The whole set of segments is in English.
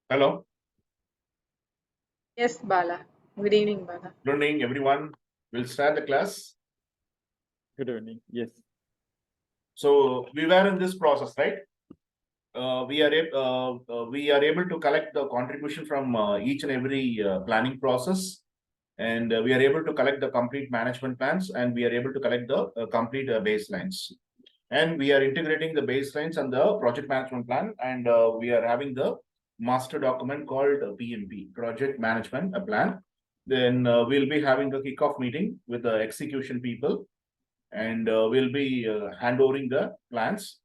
Hello, Yes, Bala. Good evening, Bala. good evening, everyone. We'll start the class. Good evening. Yes. So we were in this process, right? We are able to collect the contribution from each and every planning process, and we are able to collect the complete management plans, and we are able to collect the complete baselines. And we are integrating the baselines and the project management plan, and we are having the master document called PMP, Project Management Plan. Then we'll be having a kickoff meeting with the execution people, and we'll be handovering the plans,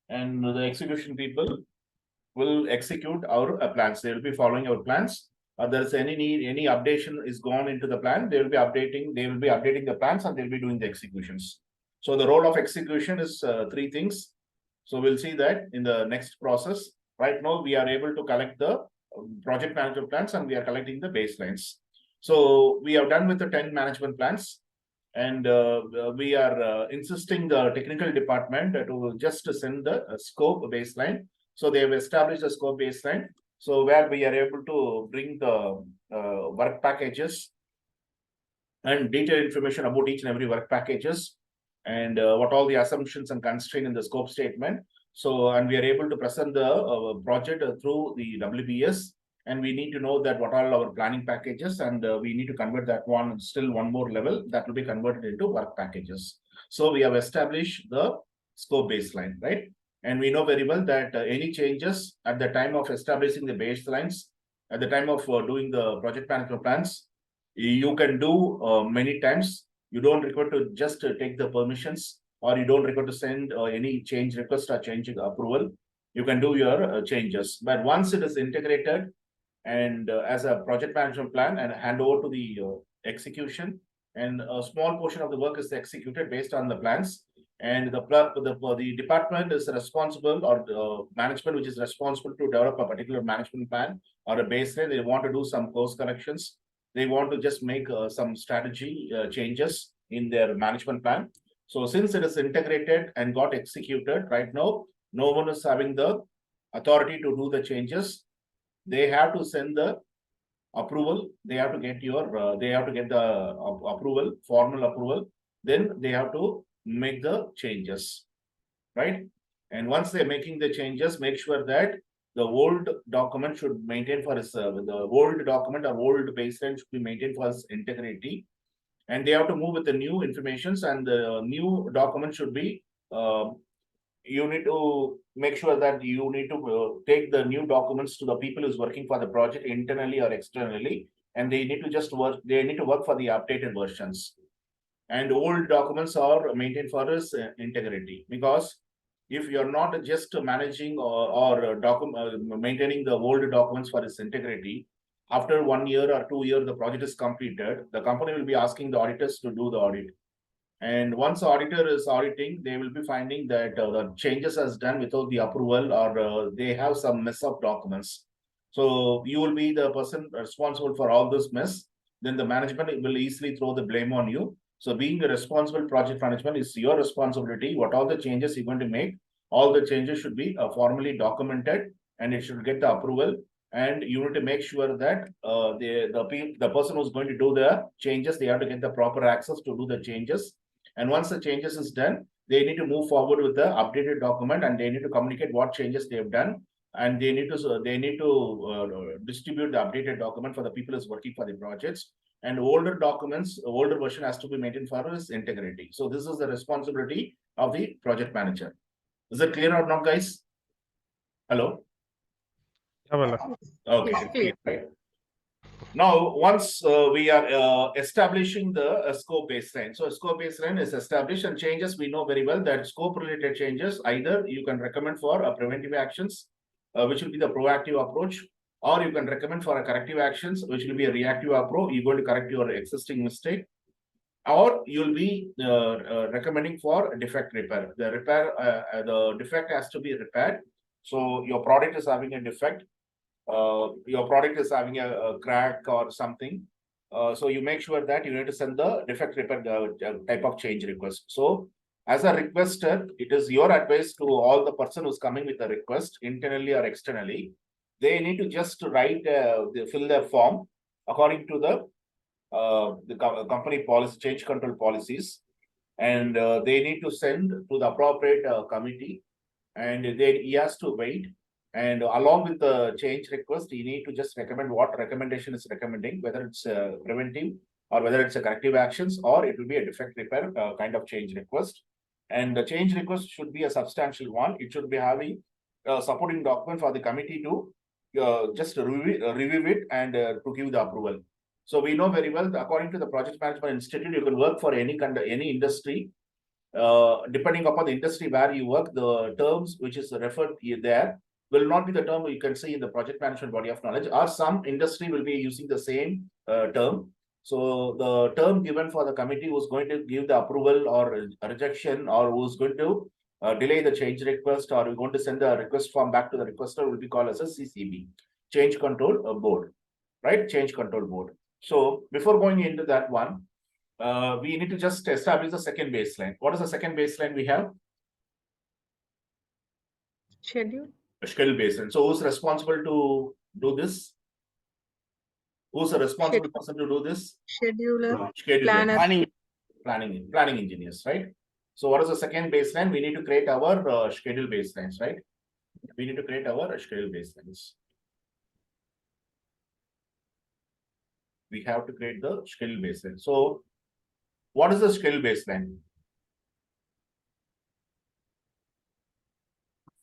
and the execution people will execute our plans. They will be following our plans. There's any need, any updation is gone into the plan, they will be updating. They will be updating the plans, and they'll be doing the executions. So the role of execution is three things. So we'll see that in the next process. Right now, we are able to collect the project management plans, and we are collecting the baselines. So we have done with the 10 management plans, and we are insisting the technical department to just send the scope baseline. So they have established a scope baseline. So where we are able to bring the work packages and detailed information about each and every work packages, and what all the assumptions and constraints in the scope statement. So, and we are able to present the project through the WBS, and we need to know that what are our planning packages, and we need to convert that one still one more level that will be converted into work packages. So we have established the scope baseline, right? And we know very well that any changes at the time of establishing the baselines, at the time of doing the project management plans, you can do many times. You don't require to just take the permissions, or you don't require to send any change request or change approval. You can do your changes, but once it is integrated and as a project management plan and hand over to the execution, and a small portion of the work is executed based on the plans, and the department is responsible, or management which is responsible to develop a particular management plan or a baseline. They want to do some course corrections, they want to just make some strategy changes in their management plan. So since it is integrated and got executed, right now no one is having the authority to do the changes. They have to send the approval. They have to get your they have to get the approval, formal approval. Then they have to make the changes, right? And once they're making the changes, make sure that the old document should maintain for its the old document or old baseline should be maintained for its integrity, and they have to move with the new informations, and the new document should be you need to make sure that you need to take the new documents to the people who's working for the project internally or externally, and they need to just work. They need to work for the updated versions, and old documents are maintained for its integrity. Because if you're not just managing or maintaining the old documents for its integrity, after 1 year or 2 years the project is completed, the company will be asking the auditors to do the audit. And once the auditor is auditing, they will be finding that the changes has done without the approval, or they have some mess of documents. So you will be the person responsible for all this mess. Then the management will easily throw the blame on you. So being a responsible project management is your responsibility. What all the changes you're going to make, all the changes should be formally documented, and it should get the approval. And you need to make sure that the person who's going to do the changes, they have to get the proper access to do the changes. And once the changes is done, they need to move forward with the updated document, and they need to communicate what changes they have done, and they need to distribute the updated document for the people who's working for the projects. And older documents, older version has to be maintained for its integrity. So this is the responsibility of the project manager. Is it clear or not, guys? Hello. Okay. Yes, clear. Right. Now, once we are establishing the scope baseline. So scope baseline is established, and changes, we know very well that scope related changes, either you can recommend for preventive actions, which will be the proactive approach, or you can recommend for a corrective actions, which will be a reactive approach. You're going to correct your existing mistake, or you'll be recommending for defect repair. The defect has to be repaired. So your product is having a defect, your product is having a crack or something. So you make sure that you need to send the defect repair type of change request. So as a requester, it is your advice to all the person who's coming with a request, internally or externally, they need to just write, fill their form according to the company policy, change control policies. And they need to send to the appropriate committee, and he has to wait. And along with the change request, you need to just recommend what recommendation is recommending, whether it's preventive or whether it's a corrective actions, or it will be a defect repair kind of change request. And the change request should be a substantial one. It should be having a supporting document for the committee to just review it and to give the approval. So we know very well that according to the Project Management Institute, you can work for any industry. Depending upon the industry where you work, the terms which is referred there will not be the term you can see in the project management body of knowledge, or some industry will be using the same term. So the term given for the committee who's going to give the approval or rejection, or who's going to delay the change request, or we're going to send the request form back to the requester, will be called as a CCB, Change Control Board, right? Change Control Board. So before going into that one, we need to just establish the second baseline. What is the second baseline we have? Schedule. A schedule baseline. So who's responsible to do this? Who's the responsible person to do this? Scheduler. Scheduler. Planner. Planning engineers, right? So what is the second baseline? We need to create our schedule baselines, right? We need to create our schedule baselines. We have to create the schedule baseline. So what is the schedule baseline?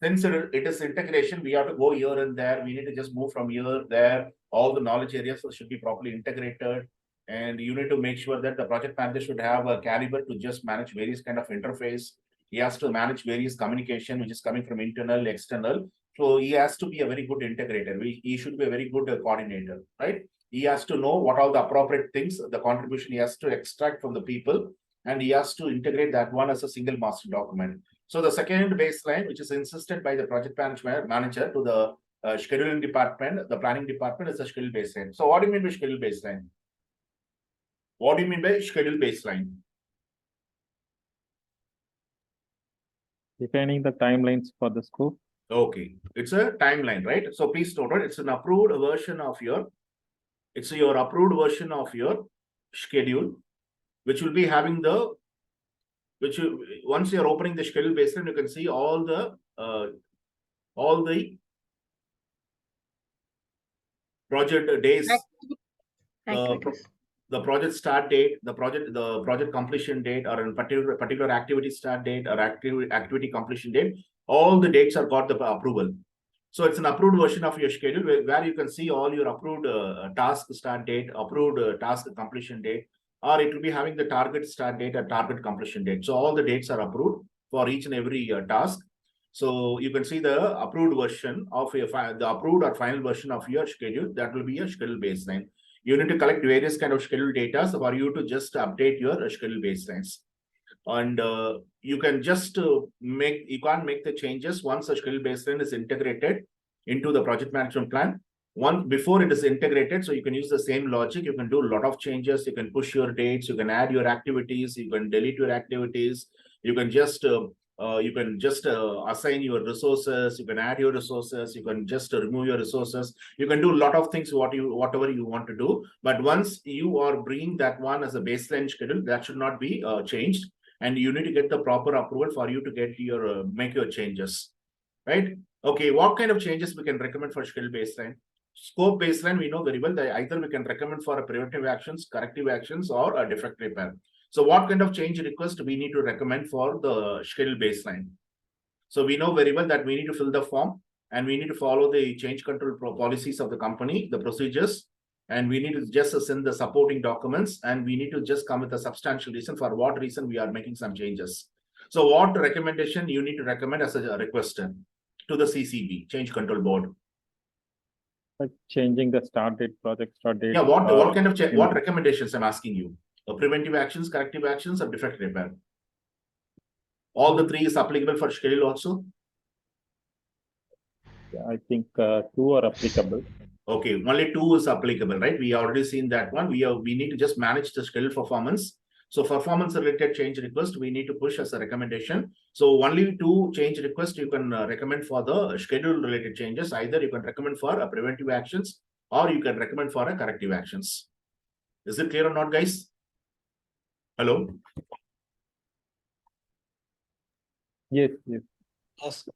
Since it is integration, we have to go here and there. We need to just move from here, there. All the knowledge areas should be properly integrated. And you need to make sure that the project manager should have a caliber to just manage various kind of interface. He has to manage various communication, which is coming from internal, external. So he has to be a very good integrator. He should be a very good coordinator, right? He has to know what are the appropriate things, the contribution he has to extract from the people, and he has to integrate that one as a single master document. So the second baseline, which is insisted by the project manager to the scheduling department, the planning department, is the schedule baseline. So what do you mean by schedule baseline? What do you mean by schedule baseline? Defining the timelines for the scope. Okay, it's a timeline, right? So please note it. It's an approved version of your. It's your approved version of your schedule, which will be having the. Once you're opening the schedule baseline, you can see all the project days, the project start date, the project completion date, or a particular activity start date or activity completion date. All the dates are got the approval. So it's an approved version of your schedule where you can see all your approved task start date, approved task completion date, or it will be having the target start date or target completion date. So all the dates are approved for each and every task. So you can see the approved version of your the approved or final version of your schedule. That will be a schedule baseline. You need to collect various kind of schedule data for you to just update your schedule baselines. And you can just you can't make the changes once the schedule baseline is integrated into the project management plan. Before it is integrated, so you can use the same logic. You can do a lot of changes. You can push your dates. You can add your activities. You can delete your activities. You can just assign your resources. You can add your resources. You can just remove your resources. You can do a lot of things whatever you want to do. But once you are bringing that one as a baseline schedule, that should not be changed. And you need to get the proper approval for you to get your make your changes, right? Okay, what kind of changes we can recommend for schedule baseline? Scope baseline, we know very well that either we can recommend for a preventive actions, corrective actions, or a defect repair. So what kind of change request we need to recommend for the schedule baseline? So we know very well that we need to fill the form and we need to follow the change control policies of the company, the procedures, and we need to just send the supporting documents, and we need to just come with a substantial reason for what reason we are making some changes. So what recommendation you need to recommend as a requester to the CCB, Change Control Board? Like changing the start date, project start date. Yeah, what kind of what recommendations I'm asking you? Preventive actions, corrective actions, or defect repair? All the three is applicable for schedule also? Yeah, I think 2 are applicable. Okay, only 2 is applicable, right? We already seen that one. We need to just manage the schedule performance. So performance related change request, we need to push as a recommendation. So only 2 change requests you can recommend for the schedule related changes. Either you can recommend for a preventive actions or you can recommend for a corrective actions. Is it clear or not, guys? Hello? Yes, yes. Yes. Yes.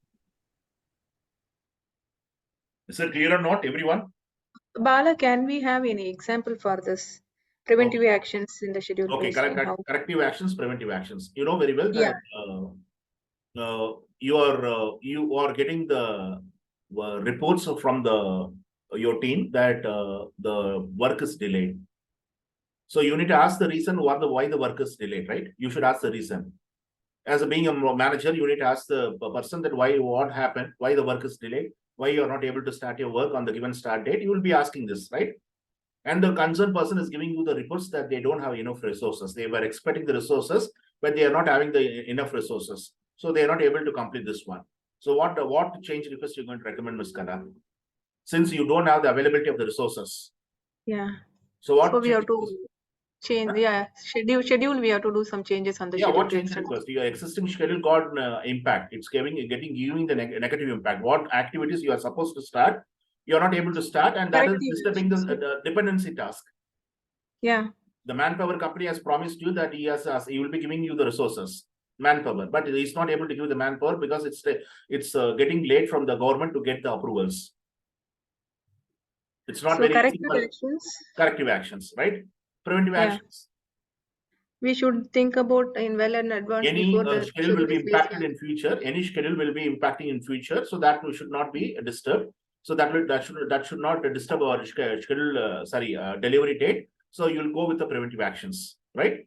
Is it clear or not, everyone? Bala, can we have any example for this preventive Okay. actions in the schedule Okay, baseline? How? corrective actions, preventive actions. You know very well Yeah. that you are getting the reports from your team that the work is delayed. So you need to ask the reason why the work is delayed, right? You should ask the reason. As being a manager, you need to ask the person that what happened, why the work is delayed, why you are not able to start your work on the given start date. You will be asking this, right? And the concerned person is giving you the reports that they don't have enough resources. They were expecting the resources, but they are not having the enough resources. So they are not able to complete this one. So what change request you're going to recommend, Ms. Kala? Since you don't have the availability of the resources. Yeah. So what So we have change to change. Yeah. Schedule. We have to do some changes on the schedule. what change request? Your existing schedule got impact. It's giving the negative impact. What activities you are supposed to start, you are not able to start, and that is Corrective disturbing actions. the dependency task. Yeah. The manpower company has promised you that he will be giving you the resources, manpower, but he's not able to give the manpower because it's getting late from the government to get the approvals. It's not So very easy corrective for actions. corrective actions, right? Preventive Yeah. actions. We should think about in well in advance Any before the schedule will be is impacted baseline. in future. Any schedule will be impacting in future, so that should not be disturbed. So that should not disturb our schedule. Delivery date. So you'll go with the preventive actions, right?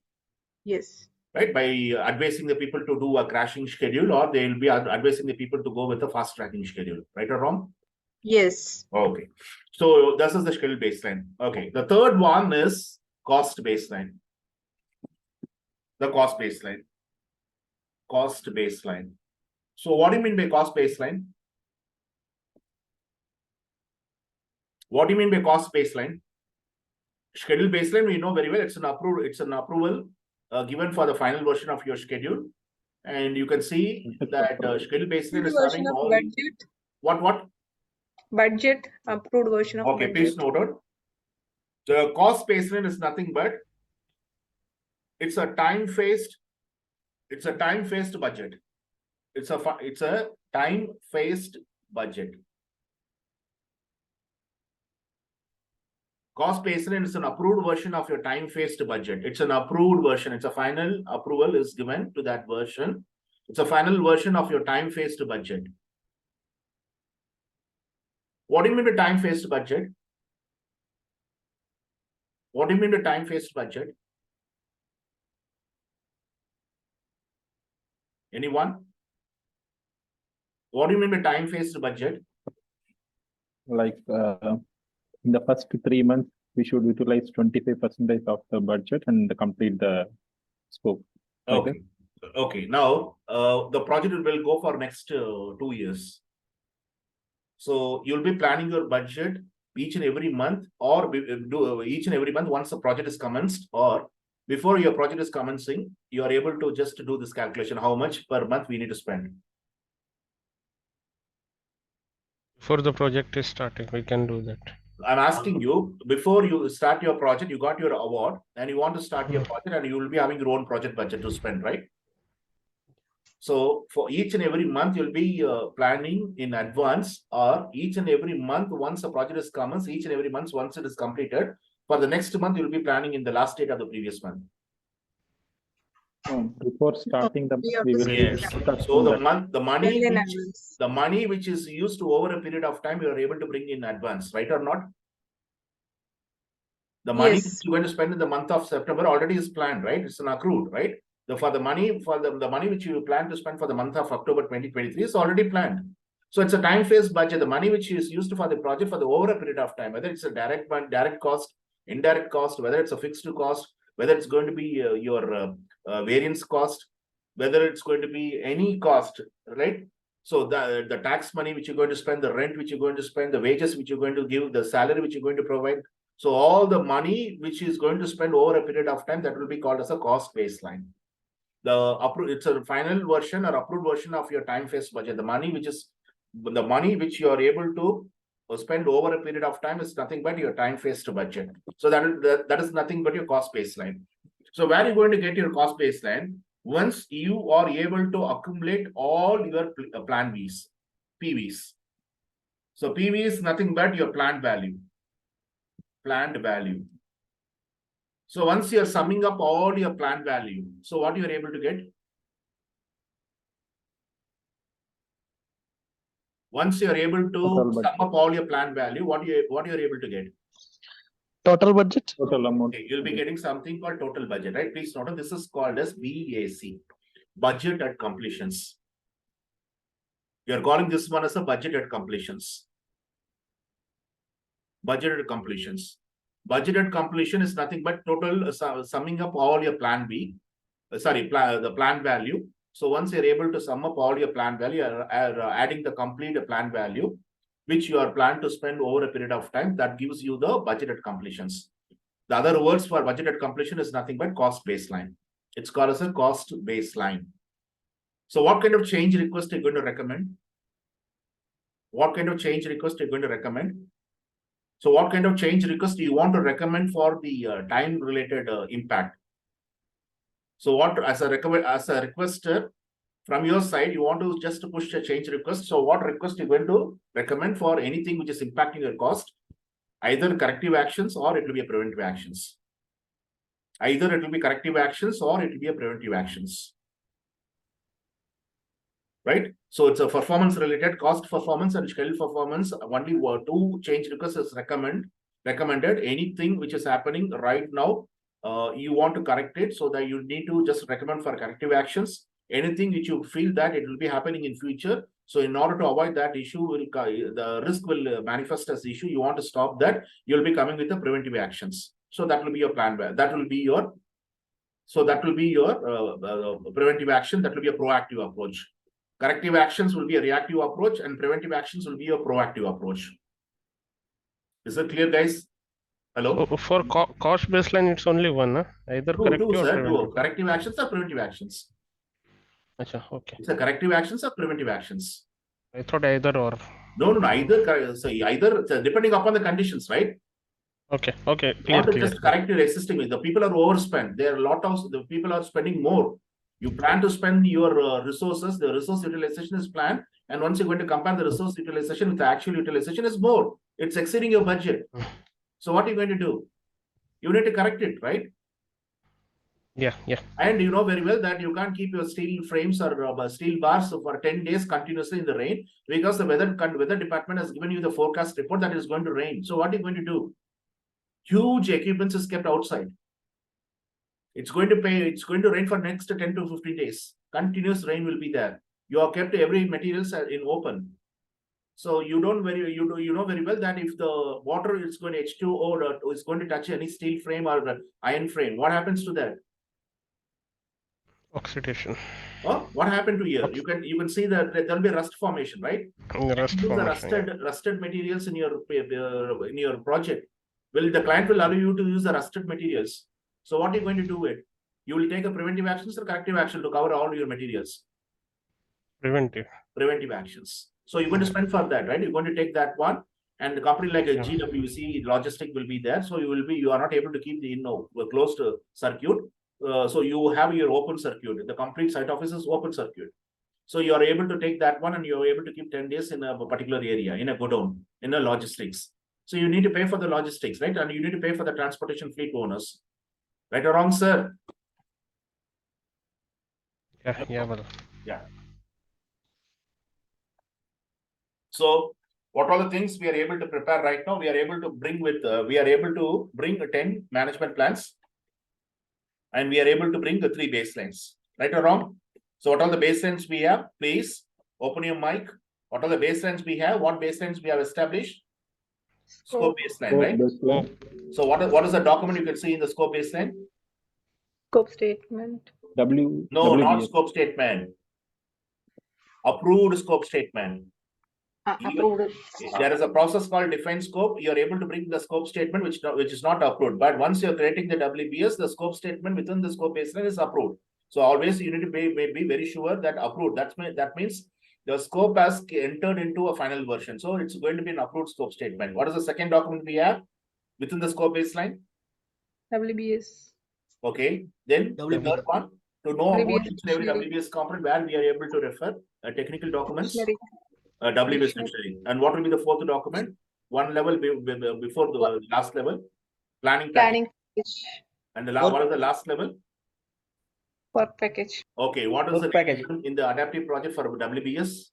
Yes. Right, by advising the people to do a crashing schedule, or they will be advising the people to go with a fast tracking schedule, right or wrong? Yes. Okay, so this is the schedule baseline. Okay, the third one is cost baseline. The cost baseline. Cost baseline. So what do you mean by cost baseline? What do you mean by cost baseline? Schedule baseline, we know very well, it's an approval given for the final version of your schedule. And you can see that schedule baseline is having all budget. What? Budget, approved version of Okay, budget. please note it. The cost baseline is nothing but it's a time-phased budget. It's a time-phased budget. Cost baseline is an approved version of your time-phased budget. It's an approved version. It's a final approval is given to that version. It's a final version of your time-phased budget. What do you mean by time-phased budget? What do you mean by time-phased budget? Anyone? What do you mean by time-phased budget? Like in the first 3 months, we should utilize 25% of the budget and complete the scope. Okay. Okay. Now, the project will go for next 2 years. So you'll be planning your budget each and every month, or do each and every month once the project is commenced, or before your project is commencing, you are able to just do this calculation, how much per month we need to spend. Before the project is starting, we can do that. I'm asking you, before you start your project, you got your award and you want to start your project, and you will be having your own project budget to spend, right? So for each and every month, you'll be planning in advance, or each and every month, once a project is commenced, each and every month, once it is completed, for the next month, you'll be planning in the last date of the previous month. Before starting the We have we to will say Yes. that. So the money which is used to over a period of time, you are able to bring in advance, right or not? The money Yes. which you're going to spend in the month of September already is planned, right? It's an accrued, right? The money which you plan to spend for the month of October 2023 is already planned. So it's a time-phased budget. The money which is used for the project for the over a period of time, whether it's a direct cost, indirect cost, whether it's a fixed cost, whether it's going to be your variance cost, whether it's going to be any cost, right? So the tax money which you're going to spend, the rent which you're going to spend, the wages which you're going to give, the salary which you're going to provide. So all the money which is going to spend over a period of time, that will be called as a cost baseline. It's a final version or approved version of your time phase budget. The money which you are able to spend over a period of time is nothing but your time phased budget. So that is nothing but your cost baseline. So where are you going to get your cost baseline? Once you are able to accumulate all your plan Vs, PVs. So PV is nothing but your planned value. So once you're summing up all your planned value, so what you're able to get? Once you're able to Total sum budget. up all your planned value, what you're able to get? Total budget. Total amount. Okay, you'll be getting something called total budget, right? Please note this is called as BAC, budget at completions. You're calling this one as a budget at completions. Budgeted completions. Budgeted completion is nothing but total summing up all your plan B, the plan value. So once you're able to sum up all your plan value, adding the complete plan value, which you are planned to spend over a period of time, that gives you the budgeted completions. The other words for budgeted completion is nothing but cost baseline. It's called as a cost baseline. So what kind of change request are you going to recommend? What kind of change request are you going to recommend? So what kind of change request do you want to recommend for the time related impact? So what as a requester from your side, you want to just push a change request. So what request are you going to recommend for anything which is impacting your cost? Either corrective actions or it will be a preventive actions. Either it will be corrective actions or it will be a preventive actions. Right? So it's a performance related, cost performance and schedule performance. Only two change requests is recommended. Anything which is happening right now, you want to correct it, so that you need to just recommend for corrective actions. Anything which you feel that it will be happening in future. So in order to avoid that issue, the risk will manifest as issue. You want to stop that. You'll be coming with the preventive actions. So that will be your plan. That will be your preventive action. That will be a proactive approach. Corrective actions will be a reactive approach, and preventive actions will be a proactive approach. Is it clear, guys? Hello? For cost baseline, it's only one, huh? Either corrective or preventive. Corrective actions or preventive actions? Acha, okay. It's a corrective actions or preventive actions? I thought either or. No, either. So either depending upon the conditions, right? Okay, clear. Not just correct your existing. The people are overspent. There are a lot of the people are spending more. You plan to spend your resources. The resource utilization is planned, and once you're going to compare the resource utilization with the actual utilization, is more. It's exceeding your budget. So what are you going to do? You need to correct it, right? Yeah. And you know very well that you can't keep your steel frames or steel bars for 10 days continuously in the rain, because the weather department has given you the forecast report that it is going to rain. So what are you going to do? Huge equipment is kept outside. It's going to rain for next 10 to 15 days. Continuous rain will be there. You have kept every materials in open. So you know very well that if the water is going to H2O or is going to touch any steel frame or iron frame, what happens to that? Oxidation. Oh, what happened to here? You can see that there will be rust formation, right? Rust Use formation. the rusted materials in your project. The client will allow you to use the rusted materials. So what are you going to do with? You will take a preventive actions or corrective action to cover all your materials? Preventive. Preventive actions. So you're going to spend for that, right? You're going to take that one, and the company like a GWC logistic will be there. So you are not able to keep the closed circuit. So you have your open circuit. The complete site office is open circuit. So you are able to take that one, and you are able to keep 10 days in a particular area, in a godown, in a logistics. So you need to pay for the logistics, right? And you need to pay for the transportation fleet owners. Right or wrong, sir? Yeah, well. Yeah. So what are the things we are able to prepare right now? We are able to bring 10 management plans, and we are able to bring the 3 baselines. Right or wrong? So what are the baselines we have? Please open your mic. What are the baselines we have? What baselines we have established? Scope baseline, right? Baseline. So what is the document you can see in the scope baseline? Scope statement. No, WBS. not scope statement. Approved scope statement. Approved. There is a process called define scope. You are able to bring the scope statement, which is not approved. But once you are creating the WBS, the scope statement within the scope baseline is approved. So always you need to be very sure that approved. That means the scope has entered into a final version. So it's going to be an approved scope statement. What is the second document we have within the scope baseline? WBS. Okay. Then the WBS. third one, to know about WBS each and every dictionary. WBS component where we are able to refer technical documents. Dictionary. WBS Dictionary. dictionary. And what will be the fourth document? One level before the last level, planning package. Planning package. And the what is the last level? Work package. Okay, what is Work the package. name in the adaptive project for WBS?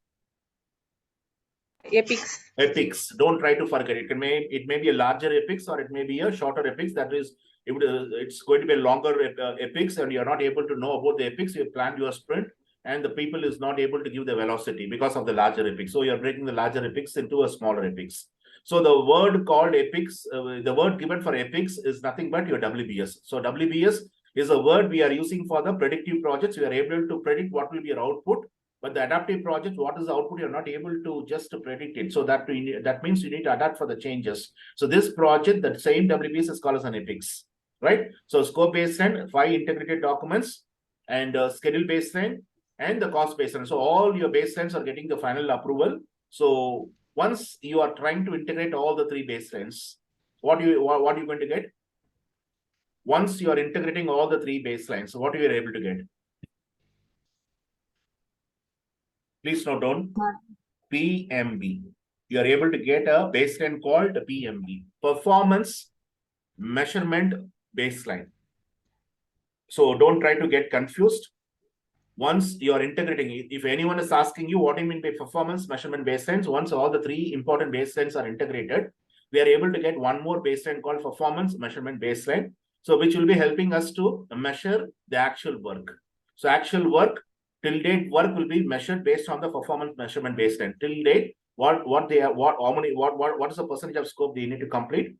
Epics. Epics. Don't try to forget it. It may be a larger epics or it may be a shorter epics. That is, it's going to be a longer epics, and you're not able to know about the epics. You planned your sprint, and the people is not able to give the velocity because of the larger epics. So you're breaking the larger epics into a smaller epics. So the word called epics, the word given for epics is nothing but your WBS. So WBS is a word we are using for the predictive projects. We are able to predict what will be your output. But the adaptive project, what is the output? You're not able to just predict it. So that means you need to adapt for the changes. So this project, that same WBS is called as an epics, right? So scope baseline, 5 integrated documents, and schedule baseline, and the cost baseline. So all your baselines are getting the final approval. So once you are trying to integrate all the 3 baselines, what are you going to get? Once you are integrating all the 3 baselines, what you are able to get? Please note down PMB. You are able to get a baseline called PMB, performance measurement baseline. So don't try to get confused. Once you are integrating, if anyone is asking you what do you mean by performance measurement baselines, once all the 3 important baselines are integrated, we are able to get one more baseline called performance measurement baseline. So which will be helping us to measure the actual work. So actual work till date work will be measured based on the performance measurement baseline. Till date, what is the percentage of scope they need to complete,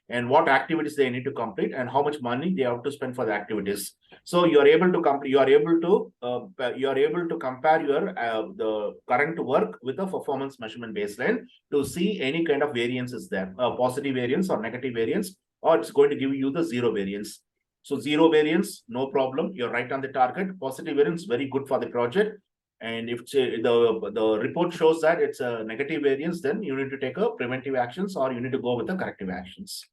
and what activities they need to complete, and how much money they have to spend for the activities. So you are able to complete. You are able to compare your the current work with the performance measurement baseline to see any kind of variance is there, positive variance or negative variance, or it's going to give you the 0 variance. So 0 variance, no problem. You're right on the target. Positive variance, very good for the project. And if the report shows that it's a negative variance, then you need to take a preventive actions or you need to go with the corrective actions,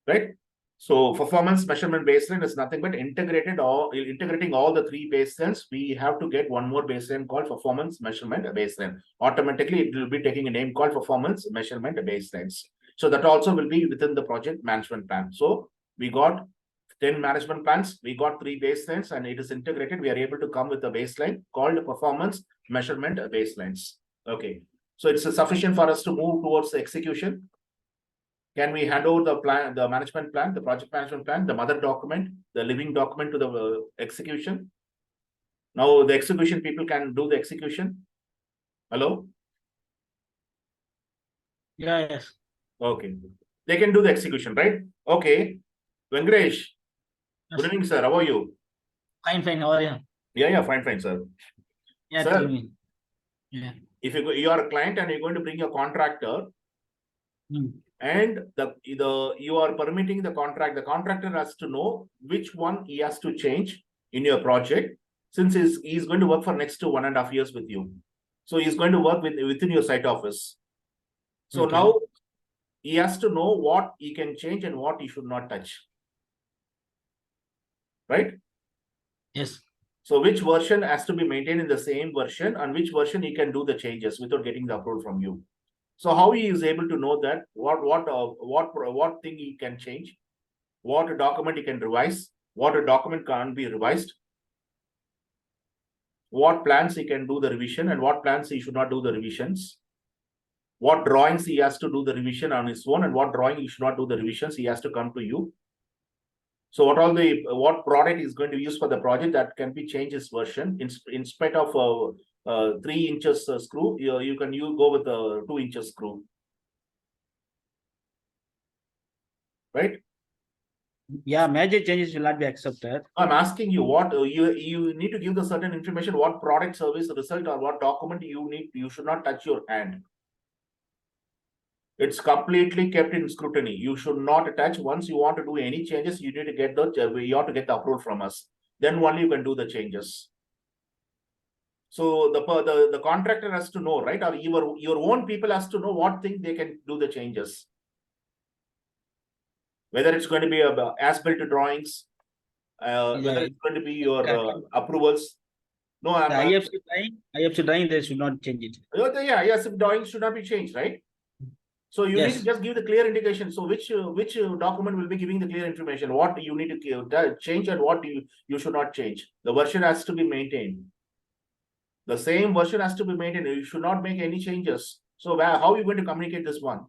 right? So performance measurement baseline is nothing but integrating all the 3 baselines. We have to get one more baseline called performance measurement baseline. Automatically, it will be taking a name called performance measurement baselines. So that also will be within the project management plan. So we got 10 management plans, we got 3 baselines, and it is integrated. We are able to come with a baseline called performance measurement baselines. Okay, so it's sufficient for us to move towards the execution. Can we hand over the plan, the management plan, the project management plan, the mother document, the living document to the execution? Now the execution people can do the execution. Hello? Yeah, yes. Okay, they can do the execution, right? Okay, Venkatesh. Good evening, sir. How are you? Fine, fine. How are you? Yeah, fine, sir. Yeah, Sir. tell me. Yeah. If you are a client and you're going to bring a contractor, and you are permitting the contractor has to know which one he has to change in your project, since he's going to work for next to 1.5 years with you. So he's going to work within your site office. So Okay. now he has to know what he can change and what he should not touch. Right? Yes. So which version has to be maintained in the same version, and which version he can do the changes without getting the approval from you. So how he is able to know that what thing he can change, what document he can revise, what a document can't be revised, what plans he can do the revision, and what plans he should not do the revisions, what drawings he has to do the revision on his own, and what drawing he should not do the revisions, he has to come to you. So what product is going to use for the project, that can be changed his version in spite of 3 inches screw, you can go with a 2 inches screw, right? Yeah, major changes will not be accepted. I'm asking you what you need to give the certain information, what product, service, result, or what document you should not touch your hand. It's completely kept in scrutiny. You should not attach. Once you want to do any changes, you need to get you have to get the approval from us. Then only you can do the changes. So the contractor has to know, right? Or your own people has to know what thing they can do the changes. Whether it's going to be as-built drawings, whether it's going to be your approvals. No, The IFC drawing, they should not change it. yeah, yes, drawings should not be changed, right? So you need Yes. to just give the clear indication. So which document will be giving the clear information? What you need to change and what you should not change. The version has to be maintained. The same version has to be maintained. You should not make any changes. So how are you going to communicate this one?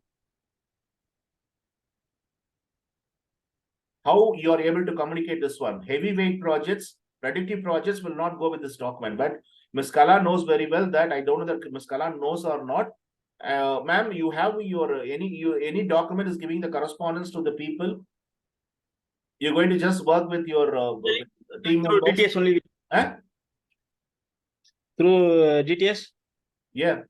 How you are able to communicate this one? Heavyweight projects, predictive projects will not go with this document. But Ms. Kala knows very well that. I don't know that Ms. Kala knows or not. Ma'am, you have any document is giving the correspondence to the people. You're going to just work with your team Through members. GTS only. Huh? Through GTS? Yeah.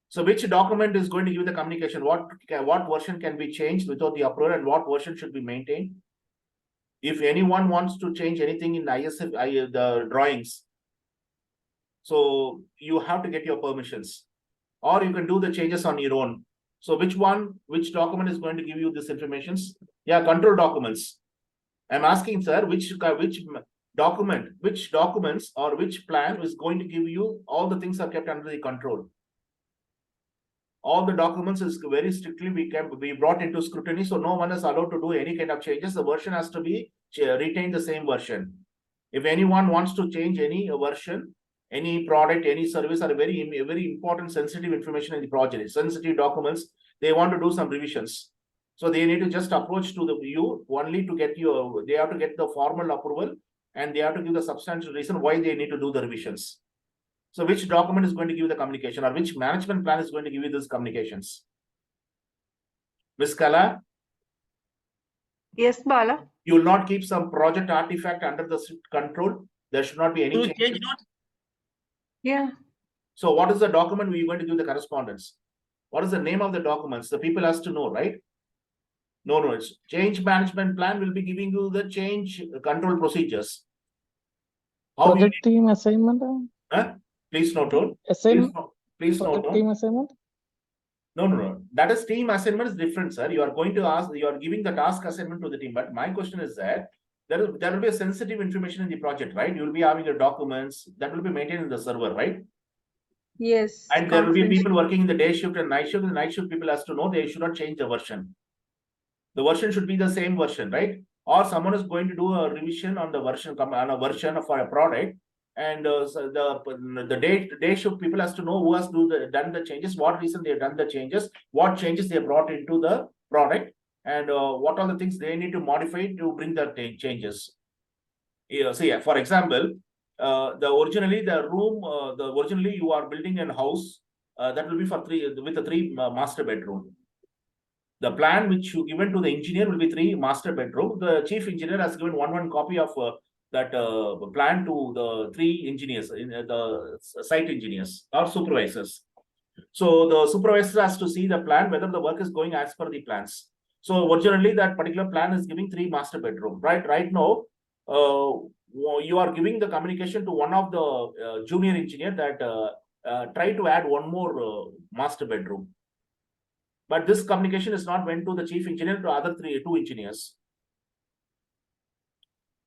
So which document is going to give the communication? What version can be changed without the approval, and what version should be maintained? If anyone wants to change anything in the drawings, so you have to get your permissions, or you can do the changes on your own. So which document is going to give you this information? Yeah, control documents. I'm asking, sir, which document, which documents or which plan is going to give you all the things are kept under the control. All the documents is very strictly we brought into scrutiny, so no one is allowed to do any kind of changes. The version has to be retained the same version. If anyone wants to change any version, any product, any service, or very important sensitive information in the project, sensitive documents, they want to do some revisions. So they need to just approach to you only to get they have to get the formal approval, and they have to give the substantial reason why they need to do the revisions. So which document is going to give the communication, or which management plan is going to give you these communications? Ms. Kala? Yes, Bala. You will not keep some project artifact under the strict control. There should not be any To change changes. note? Yeah. So what is the document we are going to give the correspondence? What is the name of the documents? The people has to know, right? No, it's change management plan will be giving you the change control procedures. How Project team assignment. Please note on. Assignment. Please note Project on. team assignment. No. That is team assignment is different, sir. You are going to ask, you are giving the task assignment to the team. But my question is that there will be a sensitive information in the project, right? You will be having your documents that will be maintained in the server, right? Yes. And there will be confidential. people working in the day shift and night shift. The night shift people has to know they should not change the version. The version should be the same version, right? Or someone is going to do a revision on the version, on a version of a product. And so the day shift people has to know who has done the changes, what reason they have done the changes, what changes they have brought into the product, and what are the things they need to modify to bring the changes. So yeah, for example, originally you are building a house that will be with a three master bedroom. The plan which you given to the engineer will be 3 master bedroom. The chief engineer has given one copy of that plan to the 3 engineers, the site engineers or supervisors. So the supervisor has to see the plan, whether the work is going as per the plans. So originally that particular plan is giving 3 master bedroom, right? Right now, you are giving the communication to one of the junior engineer that try to add one more master bedroom. But this communication is not went to the chief engineer, to other 2 engineers.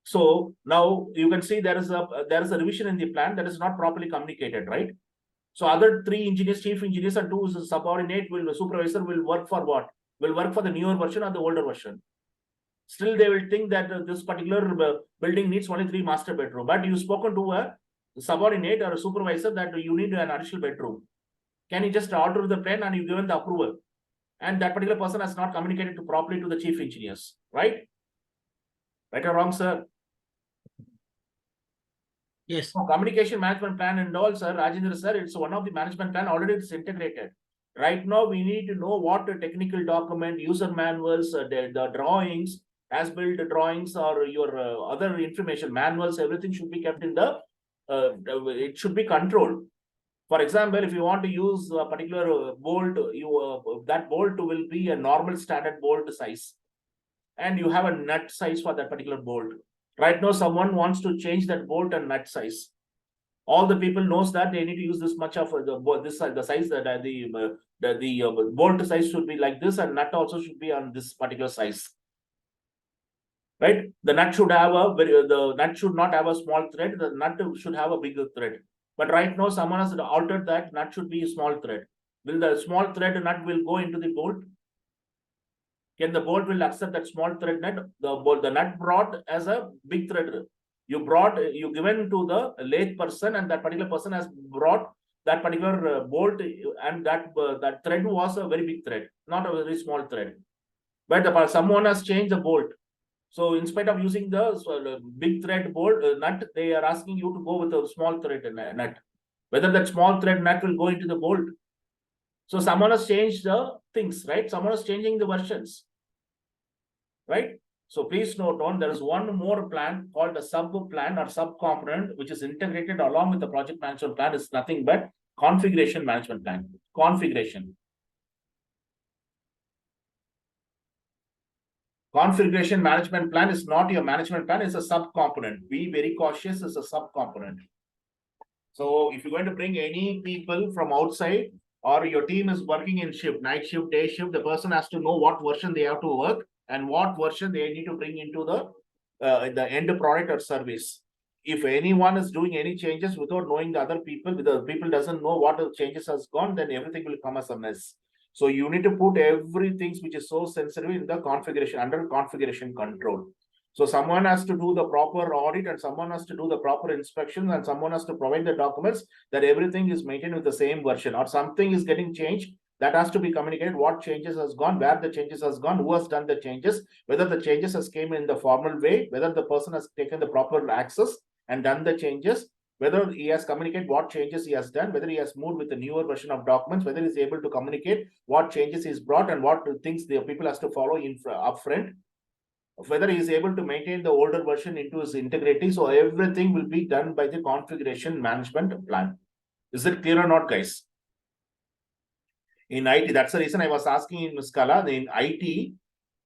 So now you can see there is a revision in the plan that is not properly communicated, right? So other 3 engineers, chief engineers, and 2 subordinate supervisor will work for what? Will work for the newer version or the older version. Still, they will think that this particular building needs only 3 master bedroom. But you've spoken to a subordinate or a supervisor that you need an additional bedroom. Can you just alter the plan and you given the approval? And that particular person has not communicated properly to the chief engineers, right? Right or wrong, sir? Yes. So communication management plan and all, sir, Rajendra sir, it's one of the management plan already it's integrated. Right now, we need to know what the technical document, user manuals, the drawings, as-built drawings, or your other information, manuals, everything should be kept in the, it should be controlled. For example, if you want to use a particular bolt, that bolt will be a normal standard bolt size, and you have a nut size for that particular bolt. Right now, someone wants to change that bolt and nut size. All the people knows that they need to use this much of the size that the bolt size should be like this, and nut also should be on this particular size. Right? The nut should have the nut should not have a small thread. The nut should have a bigger thread. But right now, someone has altered that nut should be a small thread. Will the small thread nut will go into the bolt? Can the bolt will accept that small thread nut? The nut brought as a big thread. You given to the lathe person, and that particular person has brought that particular bolt, and that thread was a very big thread, not a very small thread. But someone has changed the bolt. So in spite of using the big thread bolt nut, they are asking you to go with a small thread nut. Whether that small thread nut will go into the bolt. So someone has changed the things, right? Someone is changing the versions, right? So please note on, there is one more plan called a sub plan or sub component, which is integrated along with the project management plan. Is nothing but configuration management plan. Configuration management plan is not your management plan, it's a sub component. Be very cautious, it's a sub component. So if you're going to bring any people from outside, or your team is working in shift, night shift, day shift, the person has to know what version they have to work and what version they need to bring into the end product or service. If anyone is doing any changes without knowing the other people, the people doesn't know what the changes has gone, then everything will come as a mess. So you need to put everything which is so sensitive in the configuration, under configuration control. So someone has to do the proper audit, and someone has to do the proper inspection, and someone has to provide the documents that everything is maintained with the same version, or something is getting changed. That has to be communicated, what changes has gone, where the changes has gone, who has done the changes, whether the changes has came in the formal way, whether the person has taken the proper access and done the changes, whether he has communicated what changes he has done, whether he has moved with the newer version of documents, whether he is able to communicate what changes he's brought and what things the people has to follow in upfront, whether he is able to maintain the older version into his integrity. So everything will be done by the configuration management plan. Is it clear or not, guys? In IT, that's the reason I was asking in Scala. In IT,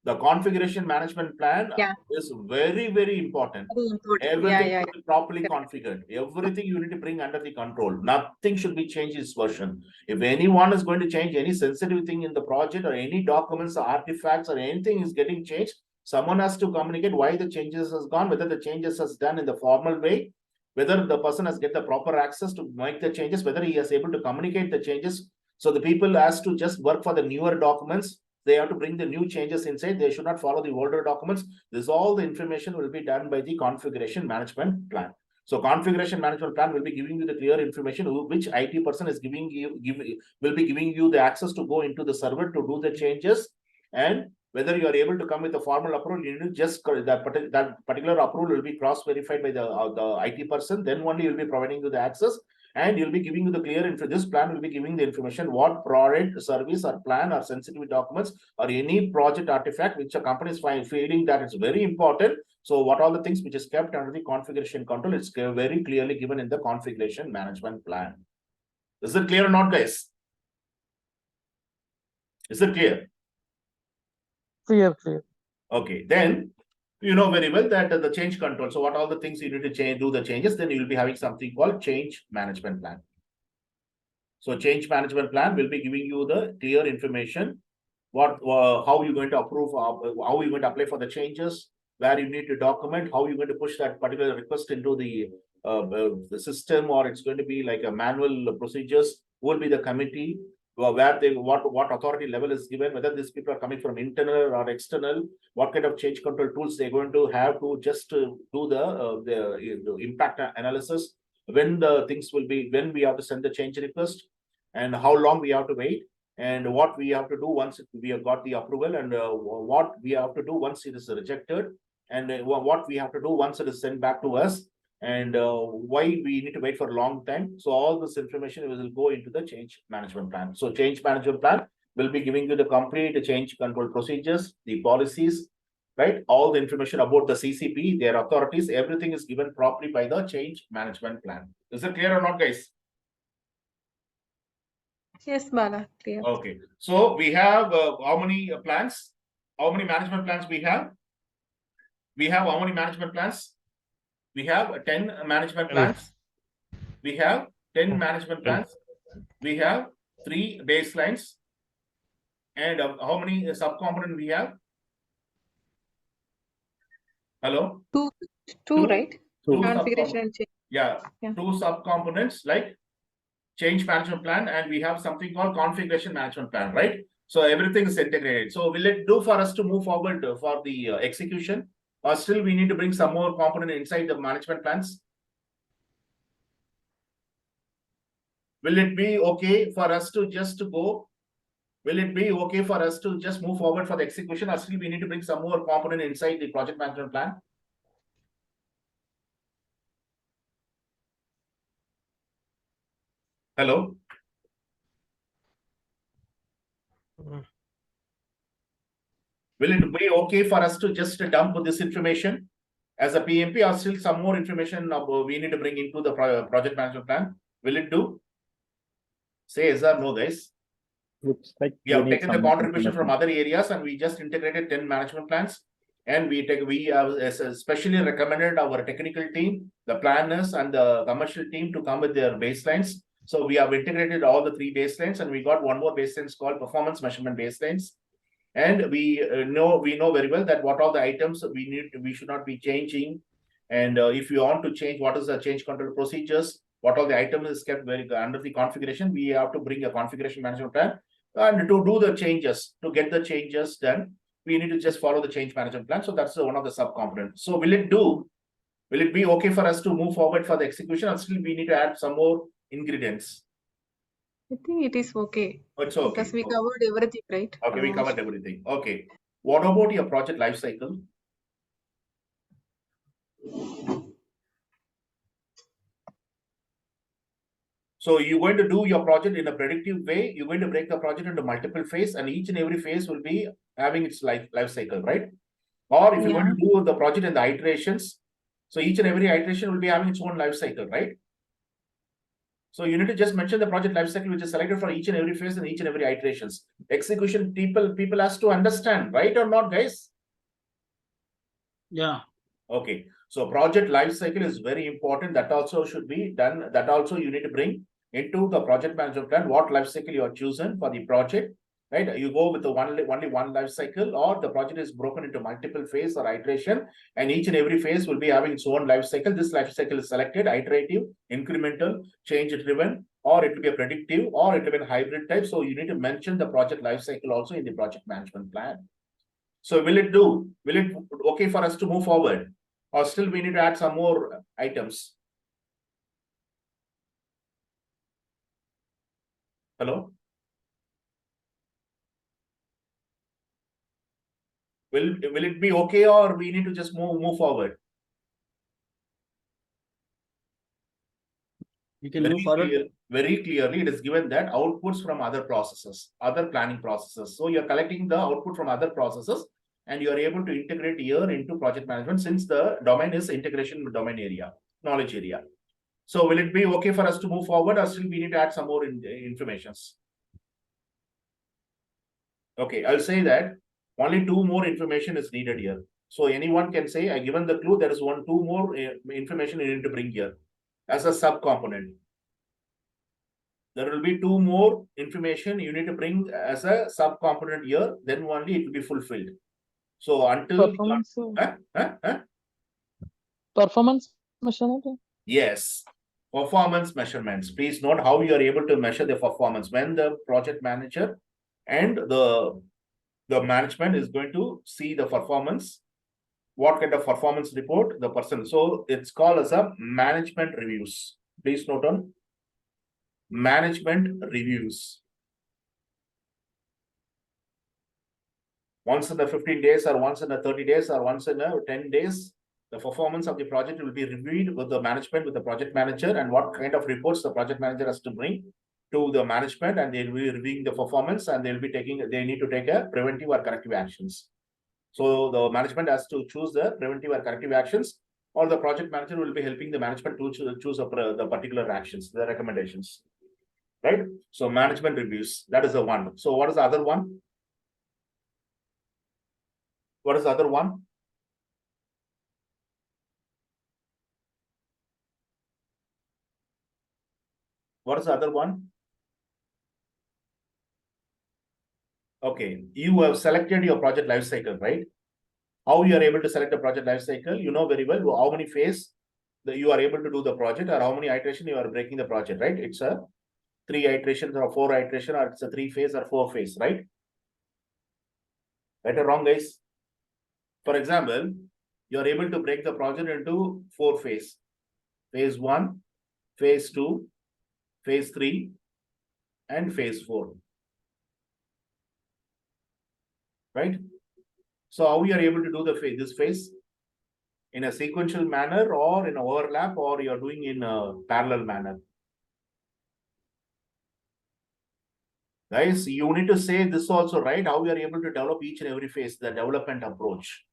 the configuration management plan is very, very important. Very important. Everything should be properly configured. Everything you need to bring under the control. Nothing should be changed in this version. If anyone is going to change any sensitive thing in the project, or any documents or artifacts or anything is getting changed, someone has to communicate why the changes has gone, whether the changes has done in the formal way, whether the person has get the proper access to make the changes, whether he is able to communicate the changes. So the people has to just work for the newer documents. They have to bring the new changes inside. They should not follow the older documents. This all the information will be done by the configuration management plan. So configuration management plan will be giving you the clear information which IT person is will be giving you the access to go into the server to do the changes, and whether you are able to come with a formal approval. You need to just that particular approval will be cross-verified by the IT person. Then only you'll be providing you the access, and you'll be giving you the clear info. This plan will be giving the information what product, service, or plan, or sensitive documents, or any project artifact which a company is feeling that it's very important. So what all the things which is kept under the configuration control, it's very clearly given in the configuration management plan. Is it clear or not, guys? Is it clear? Clear. Okay, then you know very well that the change control. So what all the things you need to change, do the changes, then you will be having something called change management plan. So change management plan will be giving you the clear information, how you're going to approve, how you're going to apply for the changes, where you need to document, how you're going to push that particular request into the system, or it's going to be like a manual procedures, who will be the committee, where they what authority level is given, whether these people are coming from internal or external, what kind of change control tools they're going to have to just do the impact analysis, when the things will be, when we have to send the change request, and how long we have to wait, and what we have to do once we have got the approval, and what we have to do once it is rejected, and what we have to do once it is sent back to us, and why we need to wait for a long time. So all this information will go into the change management plan. So change management plan will be giving you the complete change control procedures, the policies, right? All the information about the CCP, their authorities, everything is given properly by the change management plan. Is it clear or not, guys? Yes, Bala, clear. Okay, so we have how many plans? How many management plans we have? We have how many management plans? We have 10 management 10. plans. We have 10 Oh, management 10. plans. We have 3 baselines. And how many subcomponent we have? Hello? Two, Two- right? two Configuration and change. Yeah, Yeah. 2 subcomponents like change management plan, and we have something called configuration management plan, right? So everything is integrated. So will it do for us to move forward for the execution, or still we need to bring some more component inside the management plans? Will it be okay for us to just go? Will it be okay for us to just move forward for the execution, or still we need to bring some more component inside the project management plan? Hello? Mm. Will it be okay for us to just dump this information as a PMP, or still some more information we need to bring into the project management plan? Will it do? Say yes or no, guys. Looks like We have need taken the some more contribution from information. other areas and we just integrated 10 management plans. And we have especially recommended our technical team, the planners and the commercial team to come with their baselines. So we have integrated all the 3 baselines, and we got one more baselines called performance measurement baselines. And we know very well that what all the items we should not be changing. And if you want to change, what is the change control procedures, what all the items is kept very under the configuration, we have to bring a configuration management plan. And to do the changes, to get the changes done, we need to just follow the change management plan. So that's one of the subcomponents. So will it be okay for us to move forward for the execution, or still we need to add some more ingredients? I think it is okay. It's okay. Because we covered everything, right? Okay, we Almost. covered everything. Okay. What about your project life cycle? So you're going to do your project in a predictive way. You're going to break the project into multiple phases, and each and every phase will be having its life cycle, right? Or if you're going to do the project in the iterations, so each and every iteration will be having its own life cycle, right? So you need to just mention the project life cycle which is selected for each and every phase and each and every iterations. Execution people has to understand, right or not, guys? Yeah. Okay, so project life cycle is very important. That also should be done. That also you need to bring into the project management plan. What life cycle you are chosen for the project, right? You go with the only one life cycle, or the project is broken into multiple phase or iteration, and each and every phase will be having its own life cycle. This life cycle is selected: iterative, incremental, change driven, or it will be a predictive, or it will be a hybrid type. So you need to mention the project life cycle also in the project management plan. So will it okay for us to move forward, or still we need to add some more items? Hello? Will it be okay, or we need to just move forward? You can move forward. Very clearly, it is given that outputs from other processes, other planning processes. So you're collecting the output from other processes, and you are able to integrate here into project management, since the domain is integration domain area, knowledge area. So will it be okay for us to move forward, or still we need to add some more informations? Okay, I'll say that only 2 more information is needed here. So anyone can say, I given the clue, there is 2 more information you need to bring here as a subcomponent. There will be 2 more information you need to bring as a subcomponent here, then only it will be fulfilled. So until Performance, performance performance measurement. yes, performance measurements. Please note how you are able to measure the performance when the project manager and the management is going to see the performance. What kind of performance report the person? So it's called as a management reviews. Please note on management reviews. Once in the 15 days, or once in the 30 days, or once in the 10 days, the performance of the project will be reviewed with the management, with the project manager, and what kind of reports the project manager has to bring to the management, and they'll be reviewing the performance, and they need to take a preventive or corrective actions. So the management has to choose the preventive or corrective actions, or the project manager will be helping the management to choose the particular actions, the recommendations. right? So management reviews, that is the one. So what is the other one? What is the other one? What is the other one? Okay, you have selected your project life cycle, right? How you are able to select the project life cycle, you know very well how many phase that you are able to do the project, or how many iteration you are breaking the project, right? It's a 3 iterations or 4 iteration, or it's a 3 phase or 4 phase, right? Right or wrong, guys? For example, you are able to break the project into 4 phase. Phase 1, phase 2, phase 3, and phase 4. Right? So how we are able to do this phase? In a sequential manner, or in overlap, or you are doing in a parallel manner? Guys, you need to say this also, right? How we are able to develop each and every phase, the development approach.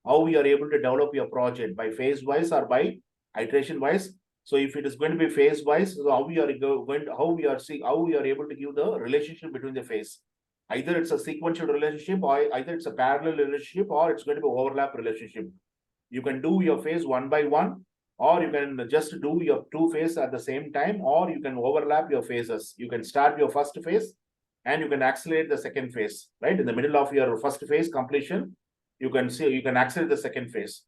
How we are able to develop your project, by phase wise or by iteration wise. So if it is going to be phase wise, so how we are how we are able to give the relationship between the phase. Either it's a sequential relationship, or either it's a parallel relationship, or it's going to be overlap relationship. You can do your phase one by one, or you can just do your 2 phases at the same time, or you can overlap your phases. You can start your first phase and you can accelerate the second phase, right? In the middle of your first phase completion, you can accelerate the second phase.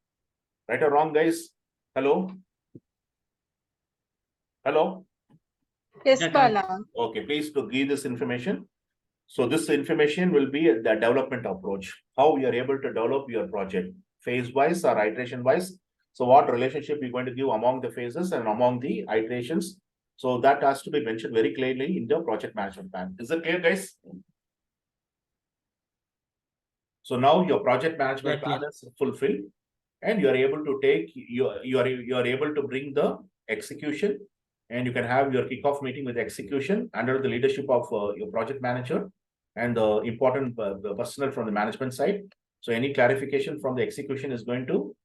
Right or wrong, guys? Hello? Hello? Yes, Yeah, correct. Bala. Okay, please to give this information. So this information will be the development approach, how we are able to develop your project, phase wise or iteration wise. So what relationship you're going to give among the phases and among the iterations. So that has to be mentioned very clearly in the project management plan. Is that clear, guys? So now your project management Yeah, plan clear. is fulfilled, and you are able to take you are able to bring the execution, and you can have your kickoff meeting with execution under the leadership of your project manager and the important the personnel from the management side. So any clarification from the execution is going to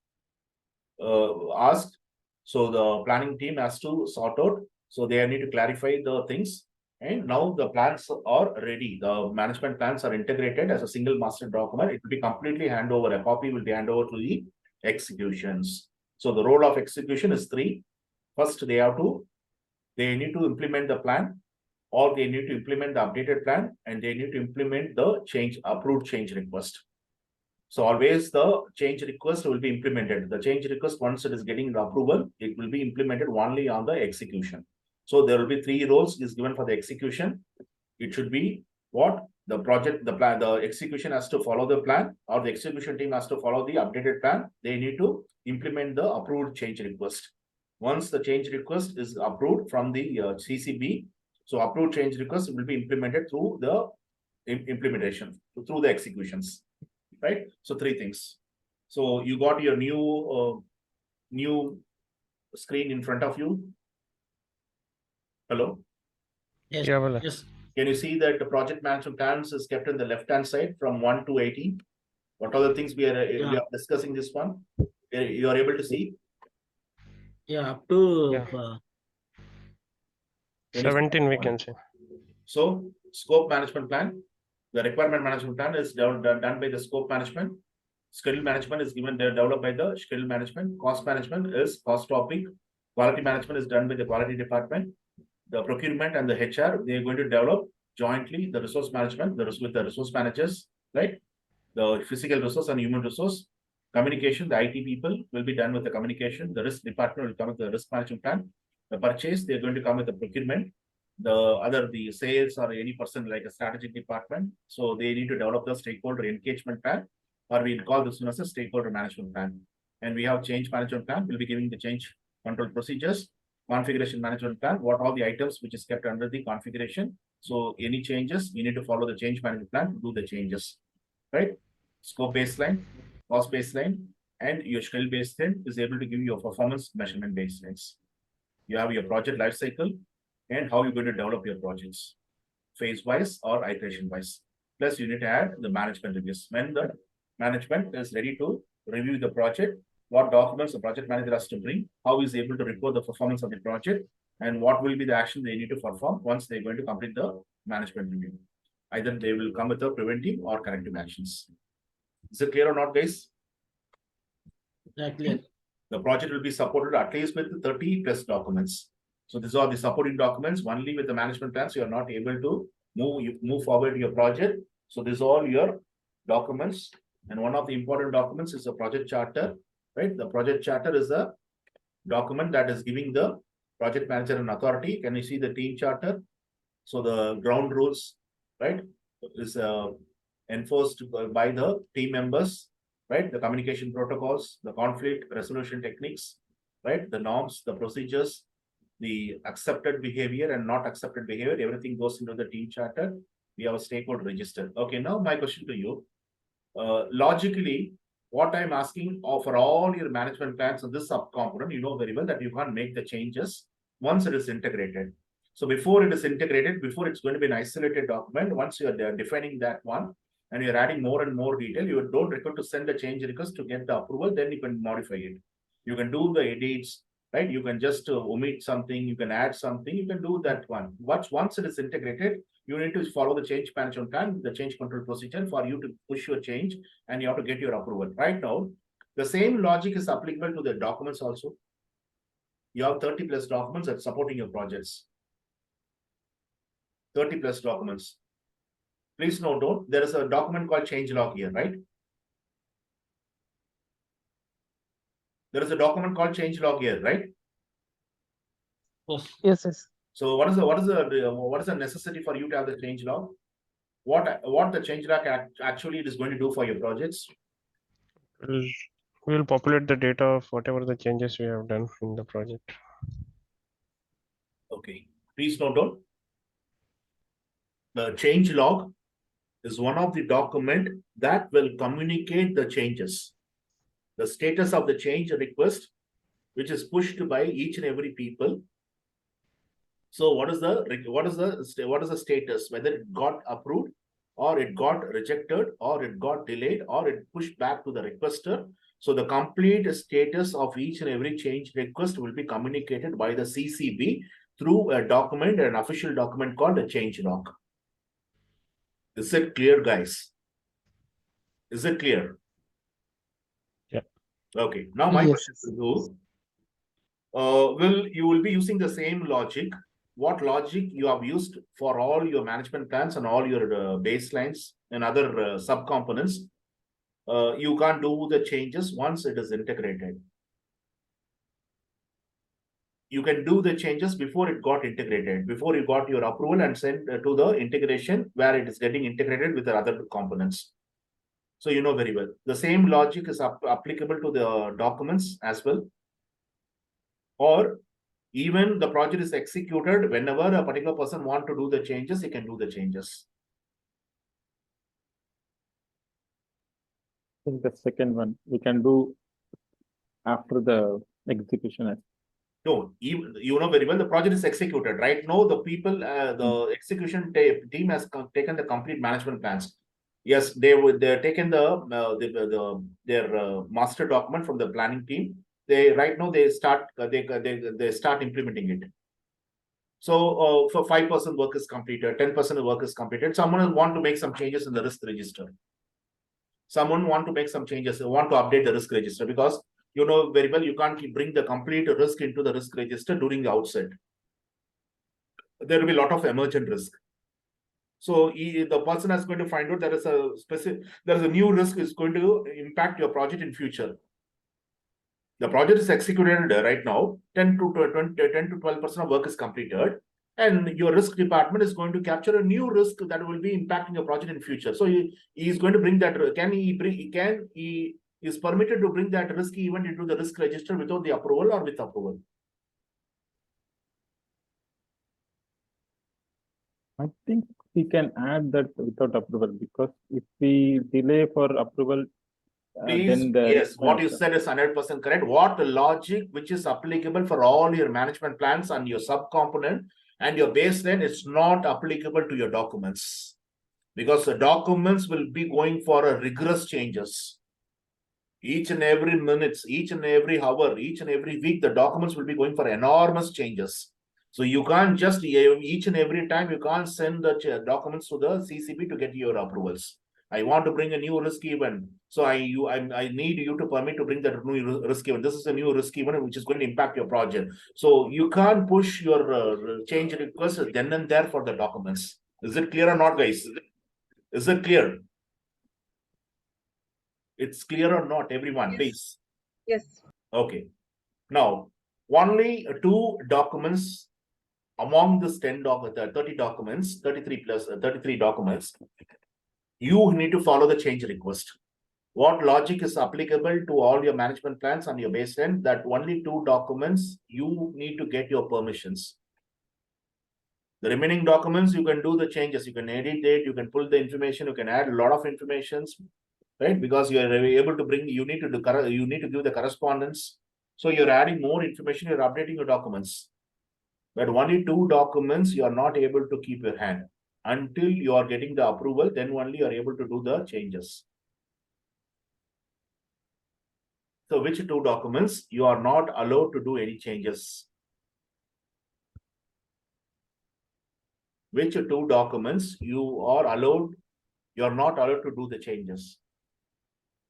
asked. So the planning team has to sort out. So they need to clarify the things. And now the plans are ready. The management plans are integrated as a single master document. It will be completely handover. A copy will be handed over to the executions. So the role of execution is 3. First, they need to implement the plan, or they need to implement the updated plan, and they need to implement the approved change request. So always the change request will be implemented. The change request, once it is getting the approval, it will be implemented only on the execution. So there will be 3 roles is given for the execution. It should be what? The project, the plan, the execution has to follow the plan, or the execution team has to follow the updated plan. They need to implement the approved change request. Once the change request is approved from the CCB, so approved change request will be implemented through the implementation, through the executions. Right? So 3 things. So you got your new screen in front of you. Hello? Yes, Yeah, Bala. yes. Can you see that the project management plans is kept in the left-hand side from 1 to 18? What are the things we are discussing this one? You are able to see? Yeah, up to Yeah. Can you see 17 we that can one? say. So scope management plan, the requirement management plan is done by the scope management. Schedule management is developed by the schedule management. Cost management is cost topic. Quality management is done by the quality department. The procurement and the HR, they are going to develop jointly the resource management, with the resource managers, right? The physical resource and human resource. Communication, the IT people will be done with the communication. The risk department will come with the risk management plan. The purchase, they're going to come with the procurement. The sales or any person like a strategic department. So they need to develop the stakeholder engagement plan, or we call this one as a stakeholder management plan. And we have change management plan. We'll be giving the change control procedures. Configuration management plan, what all the items which is kept under the configuration. So any changes, you need to follow the change management plan to do the changes, right? Scope baseline, cost baseline, and your schedule baseline is able to give you your performance measurement baselines. You have your project life cycle and how you're going to develop your projects, phase wise or iteration wise. Plus, you need to add the management reviews. When the management is ready to review the project, what documents the project manager has to bring, how is able to report the performance of the project, and what will be the action they need to perform once they're going to complete the management review. Either they will come with the preventive or corrective actions. Is it clear or not, guys? Yeah, clear. The project will be supported at least with 30 plus documents. So these are the supporting documents. Only with the management plans, you are not able to move forward your project. So these are all your documents. And one of the important documents is the project charter, right? The project charter is a document that is giving the project manager an authority. Can you see the team charter? So the ground rules, right, is enforced by the team members, right? The communication protocols, the conflict resolution techniques, right? The norms, the procedures, the accepted behavior and not accepted behavior, everything goes into the team charter. We have a stakeholder register. Okay, now my question to you. Logically, what I'm asking for all your management plans on this subcomponent, you know very well that you can't make the changes once it is integrated. So before it is integrated, before it's going to be an isolated document, once you're defining that one and you're adding more and more detail, you don't require to send a change request to get the approval, then you can modify it. You can do the edits, right? You can just omit something, you can add something, you can do that one. But once it is integrated, you need to follow the change management plan, the change control procedure for you to push your change and you have to get your approval. Right now, the same logic is applicable to the documents also. You have 30 plus documents that supporting your projects. 30 plus documents. Please note, there is a document called change log here, right? There is a document called change log here, right? Yes. Yes. So what is the necessity for you to have the change log? What the change log actually it is going to do for your projects? We'll populate the data of whatever the changes we have done in the project. Okay, please note down. The change log is one of the document that will communicate the changes, the status of the change request, which is pushed by each and every people. So what is the status, whether it got approved or it got rejected or it got delayed or it pushed back to the requester. So the complete status of each and every change request will be communicated by the CCB through a document, an official document called a change log. Is it clear, guys? Is it clear? Yeah. Okay. Now my Yes. question to you, you will be using the same logic. What logic you have used for all your management plans and all your baselines and other subcomponents? You can't do the changes once it is integrated. You can do the changes before it got integrated, before you got your approval and sent to the integration where it is getting integrated with the other components. So you know very well. The same logic is applicable to the documents as well. Or even the project is executed, whenever a particular person wants to do the changes, he can do the changes. I think the second one we can do after the execution. No, you know very well, the project is executed. Right now, the people, the execution team has taken the complete management plans. Yes, they're taken their master document from the planning team. Right now they start implementing it. So for 5% work is completed, 10% work is completed. Someone will want to make some changes in the risk register. Someone want to make some changes, want to update the risk register, because you know very well you can't bring the complete risk into the risk register during the outset. There will be a lot of emergent risk. So the person is going to find out there is a new risk is going to impact your project in future. The project is executed right now, 10 to 12% of work is completed, and your risk department is going to capture a new risk that will be impacting your project in future. So he is going to bring that. He is permitted to bring that risky event into the risk register without the approval or with approval? I think we can add that without approval, because if we delay for approval, Please, yes, what you said is 100% correct. What the logic which is applicable for all your management plans and your subcomponent and your baseline is not applicable to your documents, because the documents will be going for a rigorous changes. Each and every minute, each and every hour, each and every week, the documents will be going for enormous changes. So you can't just each and every time you can't send the documents to the CCB to get your approvals. I want to bring a new risk event, so I need you to permit to bring that new risk event. This is a new risk event which is going to impact your project. So you can't push your change request then and there for the documents. Is it clear or not, guys? Is it clear? It's clear or not, everyone, Yes. please? Yes. Okay. Now, only 2 documents among this 30 documents, 33 plus 33 documents, you need to follow the change request. What logic is applicable to all your management plans on your baseline? That only 2 documents you need to get your permissions. The remaining documents, you can do the changes, you can edit it, you can pull the information, you can add a lot of informations, right? Because you are able to bring, you need to give the correspondence. So you're adding more information, you're updating your documents. But only 2 documents you are not able to keep your hand until you are getting the approval, then only you are able to do the changes. So which 2 documents you are not allowed to do any changes? Which 2 documents you are not allowed to do the changes?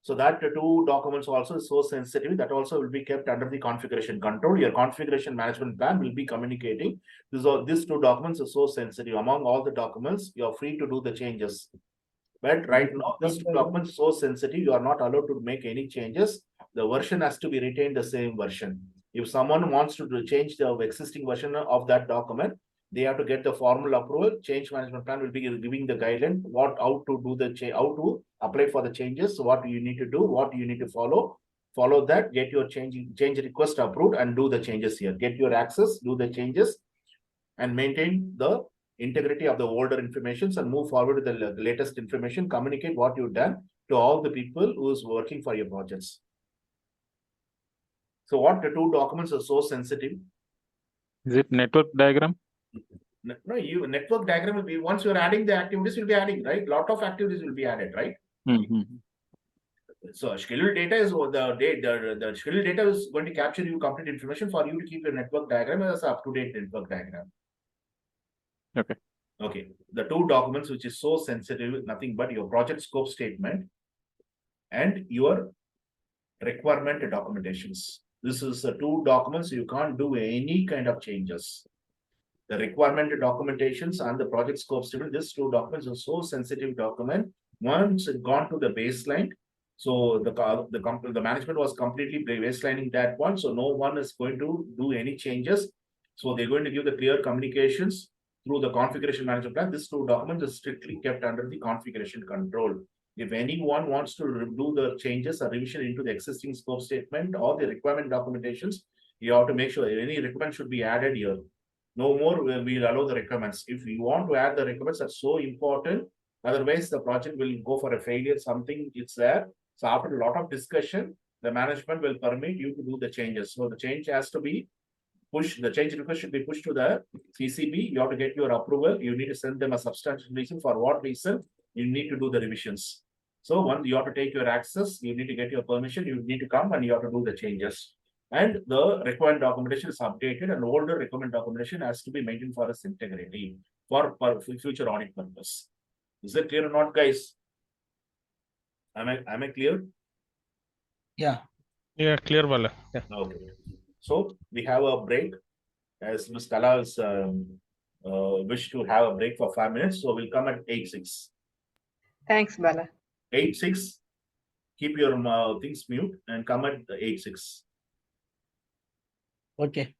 So that 2 documents also is so sensitive that also will be kept under the configuration control. Your configuration management plan will be communicating. These 2 documents are so sensitive. Among all the documents, you are free to do the changes. But right now, this document is so sensitive, you are not allowed to make any changes. The version has to be retained the same version. If someone wants to change the existing version of that document, they have to get the formal approval. Change management plan will be giving the guideline how to apply for the changes, what you need to do, what you need to follow. Follow that, get your change request approved, and do the changes here. Get your access, do the changes, and maintain the integrity of the older informations and move forward with the latest information. Communicate what you've done to all the people who is working for your projects. So what the 2 documents are so sensitive? Is it network diagram? No, you network diagram will be, once you're adding the activities, you'll be adding, right? Lot of activities will be added, right? So scheduled data is the scheduled data is going to capture you complete information for you to keep your network diagram as an up-to-date network diagram. Okay. Okay. The 2 documents which is so sensitive, nothing but your project scope statement and your requirement documentations. This is the 2 documents you can't do any kind of changes. The requirement documentations and the project scope statement, these 2 documents are so sensitive document. Once it gone to the baseline, so the management was completely baselining that one. So no one is going to do any changes. So they're going to give the clear communications through the configuration management plan. These 2 documents is strictly kept under the configuration control. If anyone wants to do the changes or revision into the existing scope statement or the requirement documentations, you have to make sure any requirement should be added here. No more we'll allow the requirements. If you want to add the requirements, that's so important. Otherwise, the project will go for a failure. Something it's there. So after a lot of discussion, the management will permit you to do the changes. So the change has to be pushed. The change request should be pushed to the CCB. You have to get your approval. You need to send them a substantial reason for what reason you need to do the revisions. So once you have to take your access, you need to get your permission. You need to come and you have to do the changes. And the required documentation is updated, and older required documentation has to be maintained for its integrity for future audit purpose. Is that clear or not, guys? Am I clear? Yeah. Yeah, clear, Bala. Yeah. Okay. So we have a break, as Ms. Kala is wish to have a break for 5 minutes. So we'll come at 8:06. Thanks, Bala. 8:06. Keep your things mute and come at 8:06. Okay.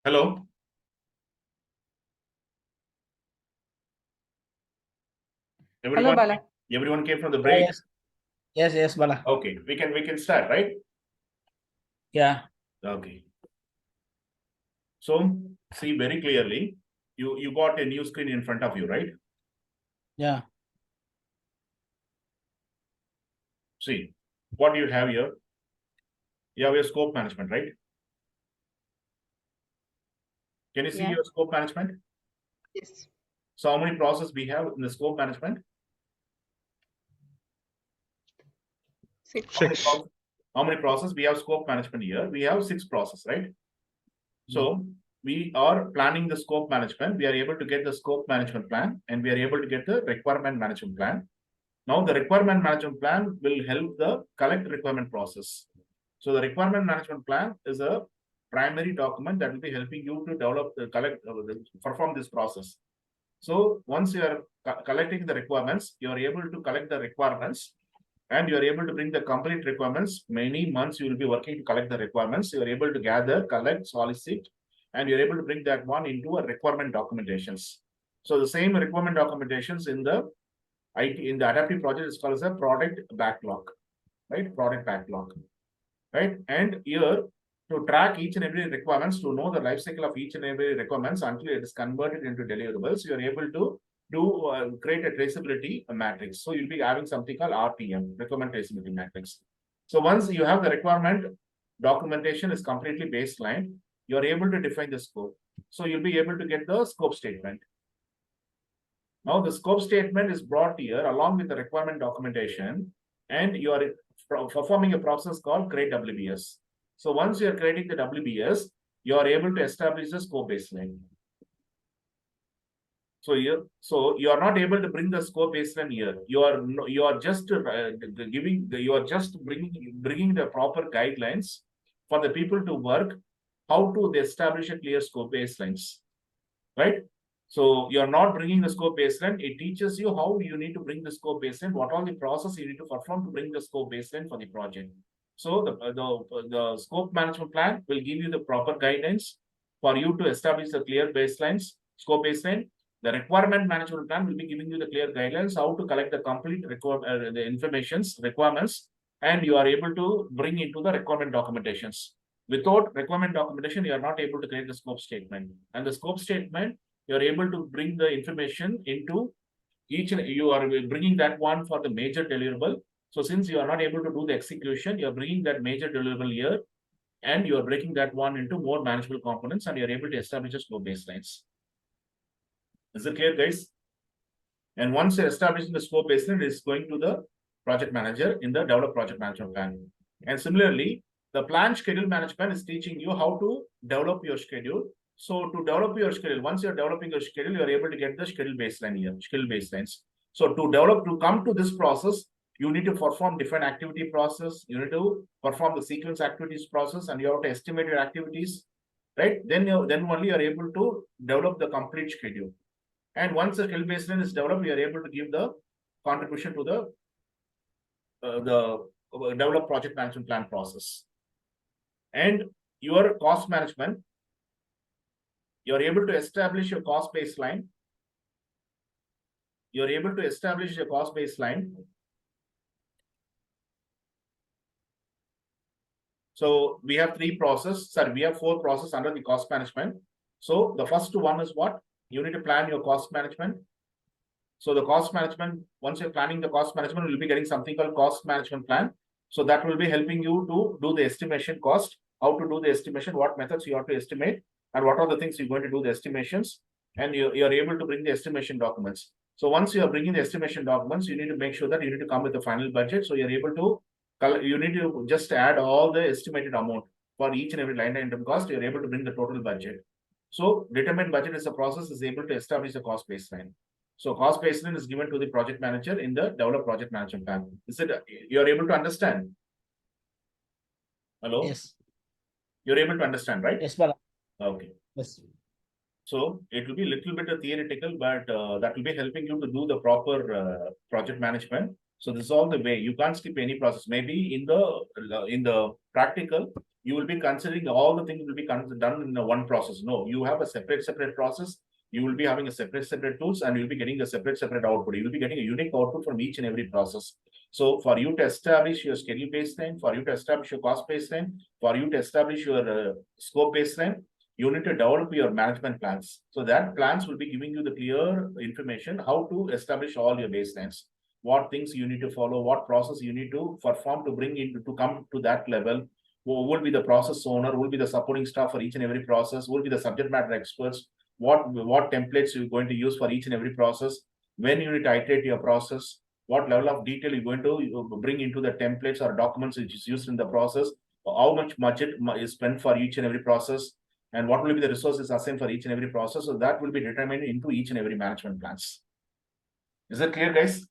Hello? Hello, Everyone, Bala. everyone came from the break? Yes, Bala. Okay, we can start, right? Yeah, Okay. So see very clearly, you got a new screen in front of you, right? yeah. See, what do you have here? You have your scope management, right? Can you see Yeah. your scope management? Yes. So how many processes we have in the scope management? 6. Six. How many processes? We have scope management here. We have 6 processes, right? So we are planning the scope management. We are able to get the scope management plan and we are able to get the requirement management plan. Now the requirement management plan will help the collect requirement process. So the requirement management plan is a primary document that will be helping you to develop the perform this process. So once you are collecting the requirements, you are able to collect the requirements and you are able to bring the complete requirements. Many months you will be working to collect the requirements. You are able to gather, collect, solicit, and you're able to bring that one into a requirement documentations. So the same requirement documentations in the adaptive project is called as a product backlog, right? Product backlog, right? And here to track each and every requirements, to know the life cycle of each and every requirements until it is converted into deliverables, you are able to create a traceability matrix. So you'll be having something called RTM, requirement traceability matrix. So once you have the requirement documentation is completely baseline, you're able to define the scope. So you'll be able to get the scope statement. Now the scope statement is brought here along with the requirement documentation, and you are performing a process called create WBS. So once you are creating the WBS, you are able to establish the scope baseline. So you are not able to bring the scope baseline here. You are just bringing the proper guidelines for the people to work how to establish a clear scope baselines, right? So you are not bringing the scope baseline. It teaches you how you need to bring the scope baseline, what all the process you need to perform to bring the scope baseline for the project. So the scope management plan will give you the proper guidance for you to establish the clear baselines, scope baseline. The requirement management plan will be giving you the clear guidelines how to collect the complete the informations, requirements, and you are able to bring into the requirement documentations. Without requirement documentation, you are not able to create the scope statement. And the scope statement, you are able to bring the information into each, and you are bringing that one for the major deliverable. So since you are not able to do the execution, you are bringing that major deliverable here, and you are breaking that one into more manageable components, and you are able to establish a scope baselines. Is it clear, guys? And once you're establishing the scope baseline, it is going to the project manager in the develop project management plan. And similarly, the plan schedule management is teaching you how to develop your schedule. So to develop your schedule, once you're developing your schedule, you're able to get the schedule baseline here, schedule baselines. So to come to this process, you need to perform different activity process. You need to perform the sequence activities process, and you have to estimate your activities, right? Then only you're able to develop the complete schedule. And once the schedule baseline is developed, we are able to give the contribution to the develop project management plan process. And your cost management, you are able to establish your cost baseline. You are able to establish a cost baseline. So we have 4 processes under the cost management. So the first one is what? You need to plan your cost management. So the cost management, once you're planning the cost management, you'll be getting something called cost management plan. So that will be helping you to do the estimation cost, how to do the estimation, what methods you have to estimate, and what are the things you're going to do the estimations, and you're able to bring the estimation documents. So once you are bringing the estimation documents, you need to make sure that you need to come with the final budget. So you're able to, you need to just add all the estimated amount for each and every line item cost. You're able to bring the total budget. So determined budget is a process is able to establish a cost baseline. So cost baseline is given to the project manager in the develop project management plan. Is it you're able to understand? Hello? Yes. You're able to understand, right? Yes, Bala. Okay. Yes. So it will be a little bit theoretical, but that will be helping you to do the proper project management. So this is all the way. You can't skip any process. Maybe in the practical, you will be considering all the things will be done in one process. No, you have a separate process. You will be having a separate tools, and you'll be getting a separate output. You will be getting a unique output from each and every process. So for you to establish your schedule baseline, for you to establish your cost baseline, for you to establish your scope baseline, you need to develop your management plans. So that plans will be giving you the clear information how to establish all your baselines, what things you need to follow, what process you need to perform to bring in to come to that level. Who will be the process owner, who will be the supporting staff for each and every process, who will be the subject matter experts, what templates you're going to use for each and every process, when you need to iterate your process, what level of detail you're going to bring into the templates or documents which is used in the process, how much budget is spent for each and every process, and what will be the resources assigned for each and every process. So that will be determined into each and every management plans. Is that clear, guys?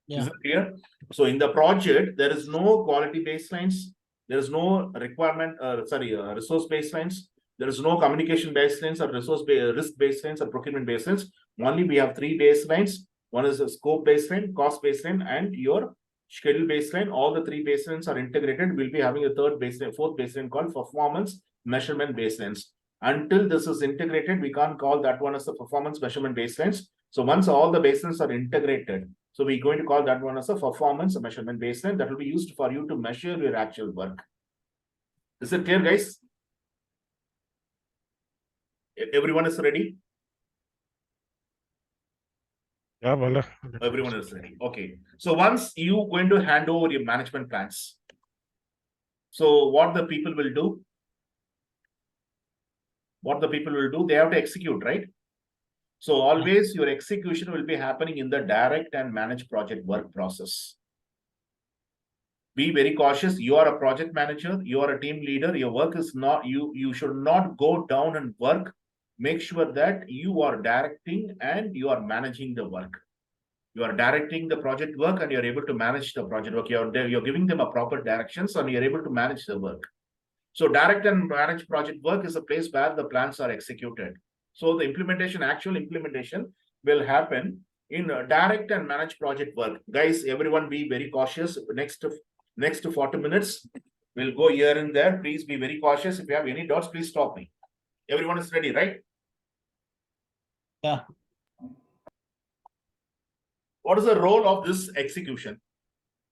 Yeah. Is it clear? So in the project, there is no quality baselines. There is no requirement, resource baselines. There is no communication baselines or risk baselines or procurement baselines. Only we have three baselines. One is a scope baseline, cost baseline, and your schedule baseline. All the three baselines are integrated. We'll be having a fourth baseline called performance measurement baselines. Until this is integrated, we can't call that one as the performance measurement baselines. So once all the baselines are integrated, so we're going to call that one as a performance measurement baseline that will be used for you to measure your actual work. Is it clear, guys? Everyone is ready? Yeah, Bala. Everyone is ready. Okay. So once you going to hand over your management plans, so what the people will do? What the people will do? They have to execute, right? So always your execution will be happening in the direct and managed project work process. Be very cautious. You are a project manager. You are a team leader. Your work is not, you should not go down and work. Make sure that you are directing and you are managing the work. You are directing the project work and you're able to manage the project work. You're giving them a proper directions and you're able to manage the work. So direct and managed project work is a place where the plans are executed. So the actual implementation will happen in direct and managed project work. Guys, everyone be very cautious. Next 40 minutes, we'll go here and there. Please be very cautious. If you have any doubts, please stop me. Everyone is ready, right? Yeah. What is the role of this execution?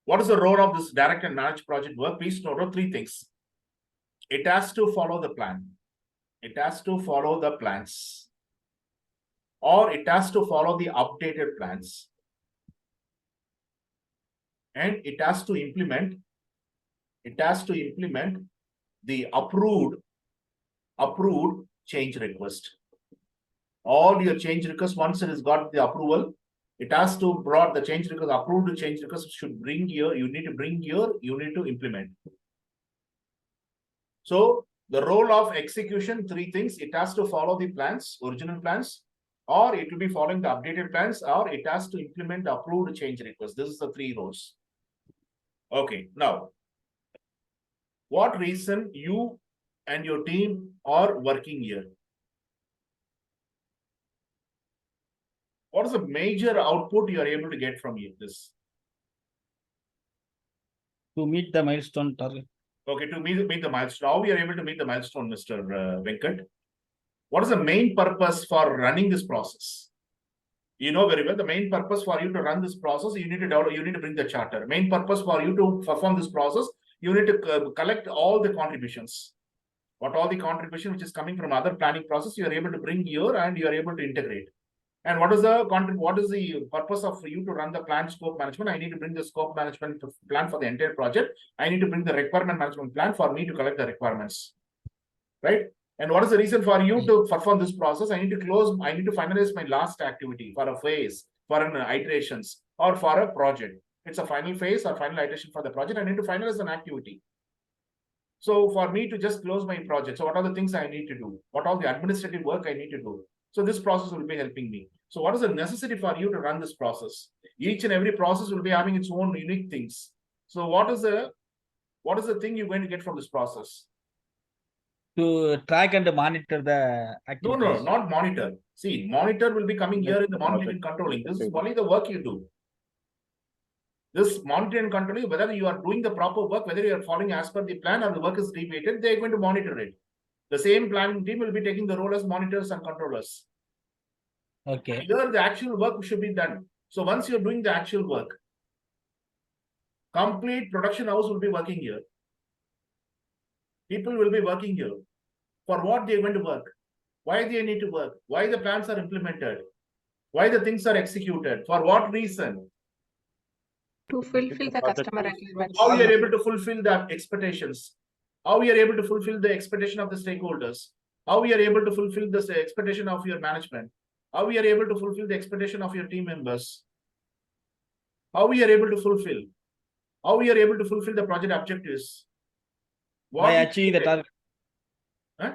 What is the role of this direct and managed project work? Please note three things. It has to follow the plan. It has to follow the plans. Or it has to follow the updated plans. And it has to implement the approved change request. All your change requests, once it has got the approval, it has to brought the change request, approved change request should bring your, you need to implement. So the role of execution, three things. It has to follow the plans, original plans, or it will be following the updated plans, or it has to implement approved change request. This is the three roles. Okay, now, what reason you and your team are working here? What is the major output you are able to get from this? To meet the milestone target. Okay, to meet the milestone. How we are able to meet the milestone, Mr. Venkat? What is the main purpose for running this process? You know very well the main purpose for you to run this process, you need to develop, you need to bring the charter. Main purpose for you to perform this process, you need to collect all the contributions. What all the contribution which is coming from other planning process, you are able to bring here and you are able to integrate. And what is the purpose of you to run the plan scope management? I need to bring the scope management plan for the entire project. I need to bring the requirement management plan for me to collect the requirements, right? And what is the reason for you to perform this process? I need to finalize my last activity for a phase, for an iterations, or for a project. It's a final phase or final iteration for the project. I need to finalize an activity. So for me to just close my project, so what are the things I need to do? What are the administrative work I need to do? So this process will be helping me. So what is the necessity for you to run this process? Each and every process will be having its own unique things. So what is the thing you're going to get from this process? To track and monitor the activities. No, not monitor. See, monitor will be coming here in the monitoring and controlling. This is only the work you do. This monitor and control is whether you are doing the proper work, whether you are following as per the plan or the work is deviated, they are going to monitor it. The same planning team will be taking the role as monitors and controllers. Okay. Here, the actual work should be done. So once you're doing the actual work, complete production house will be working here. People will be working here. For what they are going to work? Why they need to work? Why the plans are implemented? Why the things are executed? For what reason? To fulfill the Project customer goals. requirements. How we are able to fulfill the expectations? How we are able to fulfill the expectation of the stakeholders? How we are able to fulfill the expectation of your management? How we are able to fulfill the expectation of your team members? How we are able to fulfill? How we are able to fulfill the project objectives? What By is achieving the needed? target. Huh?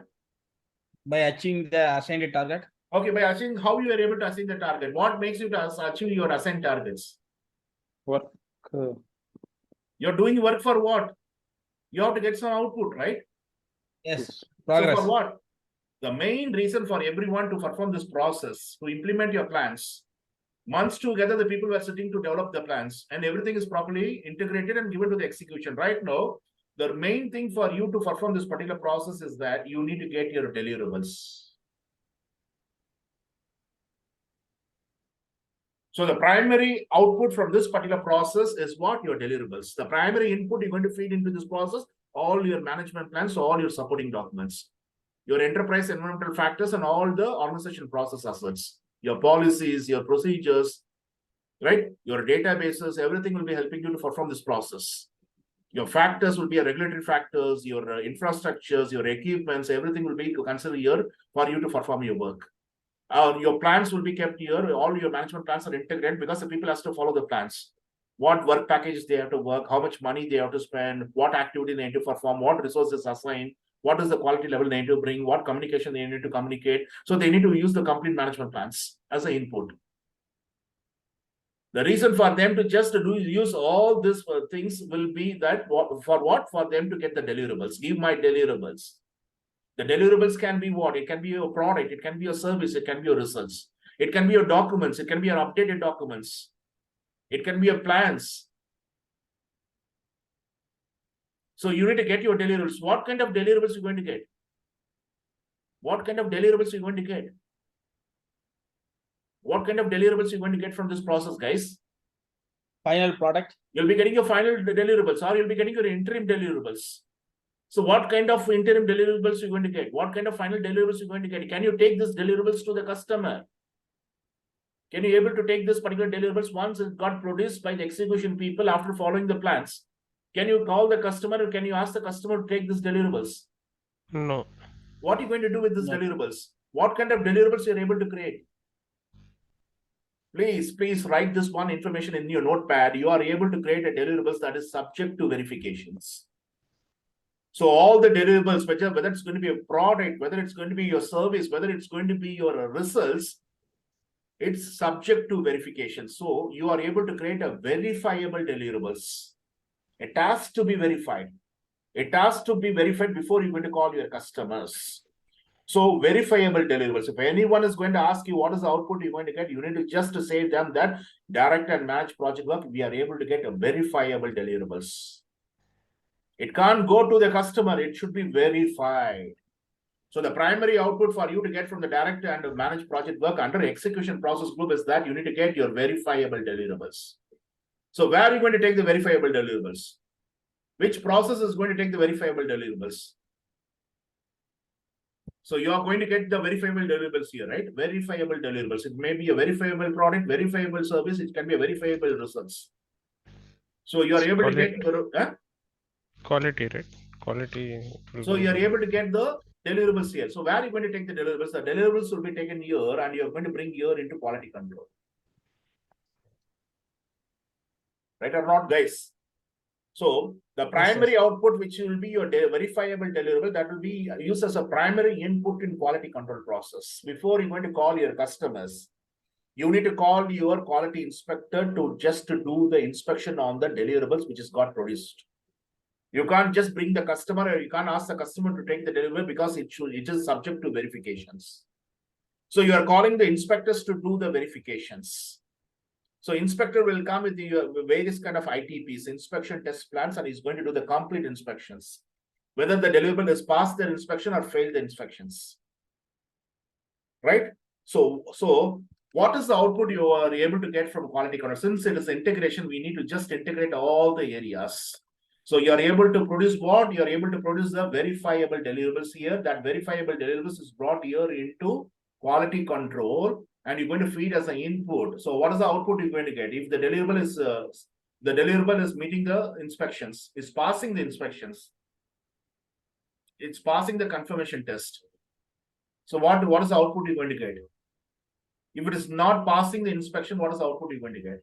By achieving the assigned target. Okay, by achieving how you are able to achieve the target. What makes you to achieve your assigned targets? Work. You're doing work for what? You have to get some output, right? Yes. So Progress. for what? The main reason for everyone to perform this process, to implement your plans, months together, the people were sitting to develop the plans and everything is properly integrated and given to the execution. Right now, the main thing for you to perform this particular process is that you need to get your deliverables. So the primary output from this particular process is what? Your deliverables. The primary input you're going to feed into this process, all your management plans, all your supporting documents, your enterprise environmental factors, and all the organization process assets, your policies, your procedures, right? Your databases, everything will be helping you to perform this process. Your factors will be your regulatory factors, your infrastructures, your equipments, everything will be considered here for you to perform your work. Your plans will be kept here. All your management plans are integrated because the people has to follow the plans. What work packages they have to work, how much money they have to spend, what activity they need to perform, what resources assigned, what is the quality level they need to bring, what communication they need to communicate. So they need to use the complete management plans as an input. The reason for them to just use all these things will be that for what? For them to get the deliverables. Give my deliverables. The deliverables can be what? It can be your product, it can be your service, it can be your results. It can be your documents, it can be your updated documents. It can be your plans. So you need to get your deliverables. What kind of deliverables you're going to get? What kind of deliverables you're going to get? What kind of deliverables you're going to get from this process, guys? Final product. You'll be getting your final deliverables or you'll be getting your interim deliverables. So what kind of interim deliverables you're going to get? What kind of final deliverables you're going to get? Can you take these deliverables to the customer? Can you able to take this particular deliverables once it got produced by the execution people after following the plans? Can you call the customer or can you ask the customer to take these deliverables? No. What are you going to do with these No. deliverables? What kind of deliverables you're able to create? Please write this one information in your notepad. You are able to create a deliverables that is subject to verifications. So all the deliverables, whether it's going to be a product, whether it's going to be your service, whether it's going to be your results, it's subject to verification. So you are able to create a verifiable deliverables. It has to be verified. It has to be verified before you're going to call your customers. So verifiable deliverables. If anyone is going to ask you what is the output you're going to get, you need to just say them that direct and manage project work, we are able to get a verifiable deliverables. It can't go to the customer, it should be verified. So the primary output for you to get from the direct and managed project work under execution process group is that you need to get your verifiable deliverables. So where are you going to take the verifiable deliverables? Which process is going to take the verifiable deliverables? So you are going to get the verifiable deliverables here, right? Verifiable deliverables. It may be a verifiable product, verifiable service, it can be a verifiable results. So you are able to get your Quality, right? Quality. So you are able to get the deliverables here. So where are you going to take the deliverables? The deliverables will be taken here and you're going to bring here into quality control. Right or not, guys? So the primary output, which will be your verifiable deliverable, that will be used as a primary input in quality control process. Before you're going to call your customers, you need to call your quality inspector to just to do the inspection on the deliverables which is got produced. You can't just bring the customer or you can't ask the customer to take the delivery because it is subject to verifications. So you are calling the inspectors to do the verifications. So inspector will come with the various kind of ITPs, inspection test plans, and he's going to do the complete inspections. Whether the deliverable has passed the inspection or failed the inspections. Right? So what is the output you are able to get from quality control? Since it is integration, we need to just integrate all the areas. So you are able to produce what? You are able to produce the verifiable deliverables here. That verifiable deliverables is brought here into quality control, and you're going to feed as an input. So what is the output you're going to get? If the deliverable is meeting the inspections, is passing the inspections, it's passing the confirmation test. So what is the output you're going to get? If it is not passing the inspection, what is the output you're going to get?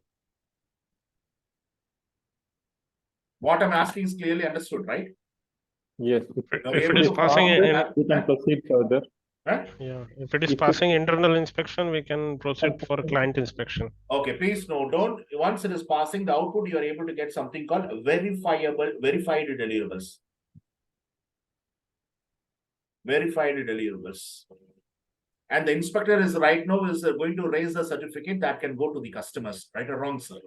What I'm asking is clearly understood, right? Yes. If it is passing We can proceed further. Right? yeah, if it is If it- passing internal inspection, we can proceed for client inspection. Okay, please no, don't, once it is passing the output, you are able to get something called verified deliverables. Verified deliverables. And the inspector is right now is going to raise the certificate that can go to the customers, right or wrong, sir?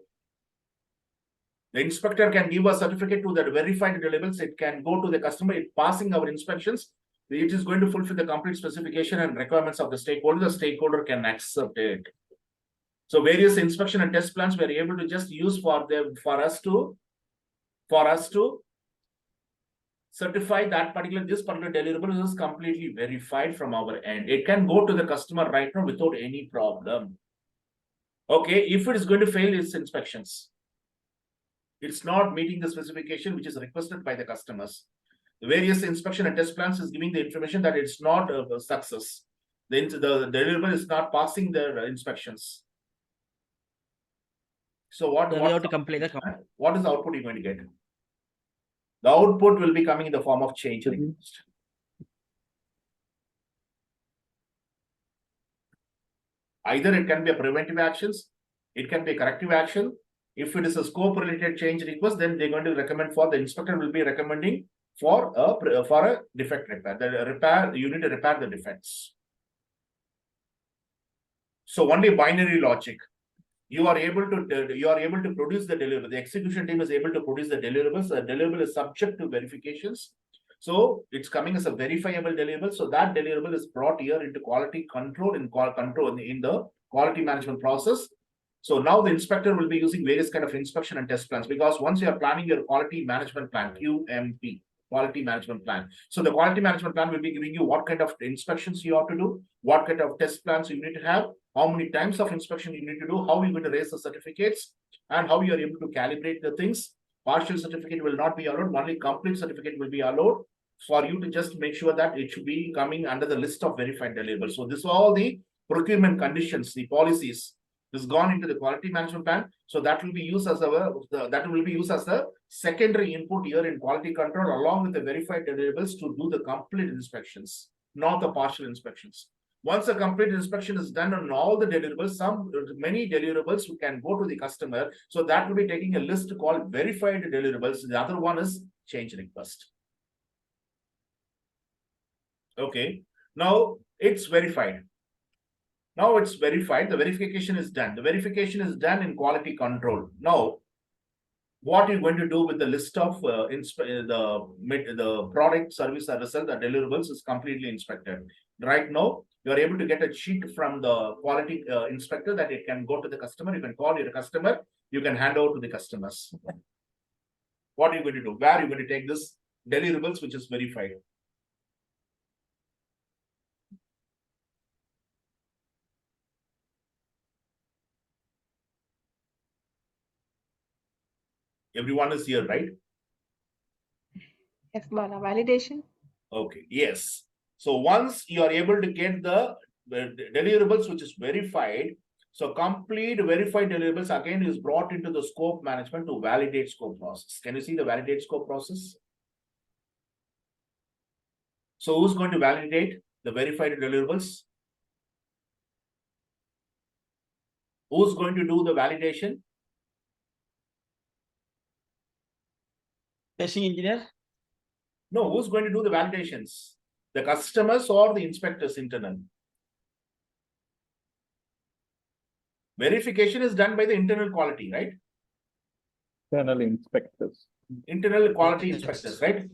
The inspector can give a certificate to that verified deliverables. It can go to the customer. It passing our inspections. It is going to fulfill the complete specification and requirements of the stakeholder. The stakeholder can accept it. So various inspection and test plans we are able to just use for us to certify that this particular deliverable is completely verified from our end. It can go to the customer right now without any problem. Okay, if it is going to fail its inspections, it's not meeting the specification which is requested by the customers. The various inspection and test plans is giving the information that it's not a success. The deliverable is not passing the inspections. So what So we have to complete the. what is the output you're going to get? The output will be coming in the form of change request. Either it can be a preventive actions, it can be a corrective action. If it is a scope related change request, then they're going to recommend for the inspector will be recommending for a defect repair. You need to repair the defects. So only binary logic. You are able to produce the deliverable. The execution team is able to produce the deliverables. The deliverable is subject to verifications. So it's coming as a verifiable deliverable. So that deliverable is brought here into quality control in the quality management process. So now the inspector will be using various kind of inspection and test plans, because once you are planning your quality management plan, QMP, quality management plan. So the quality management plan will be giving you what kind of inspections you have to do, what kind of test plans you need to have, how many times of inspection you need to do, how you're going to raise the certificates, and how you are able to calibrate the things. Partial certificate will not be allowed, only complete certificate will be allowed for you to just make sure that it should be coming under the list of verified deliverables. So this is all the procurement conditions, the policies. This gone into the quality management plan, so that will be used as the secondary input here in quality control, along with the verified deliverables to do the complete inspections, not the partial inspections. Once a complete inspection is done on all the deliverables, many deliverables can go to the customer. So that will be taking a list called verified deliverables. The other one is change request. Okay, now it's verified. Now it's verified. The verification is done. The verification is done in quality control. Now, what you're going to do with the list of the product, service, or result, the deliverables is completely inspected. Right now, you are able to get a sheet from the quality inspector that it can go to the customer. You can call your customer. You can hand over to the customers. What are you going to do? Where are you going to take this deliverables which is verified? Everyone is here, right? Yes, Bala, validation. Okay, yes. So once you are able to get the deliverables which is verified, so complete verified deliverables again is brought into the scope management to validate scope process. Can you see the validate scope process? So who's going to validate the verified deliverables? Who's going to do the validation? Testing engineer? No, who's going to do the validations? The customers or the inspectors internal? Verification is done by the internal quality, right? Internal inspectors. Internal quality Yes. inspectors, right?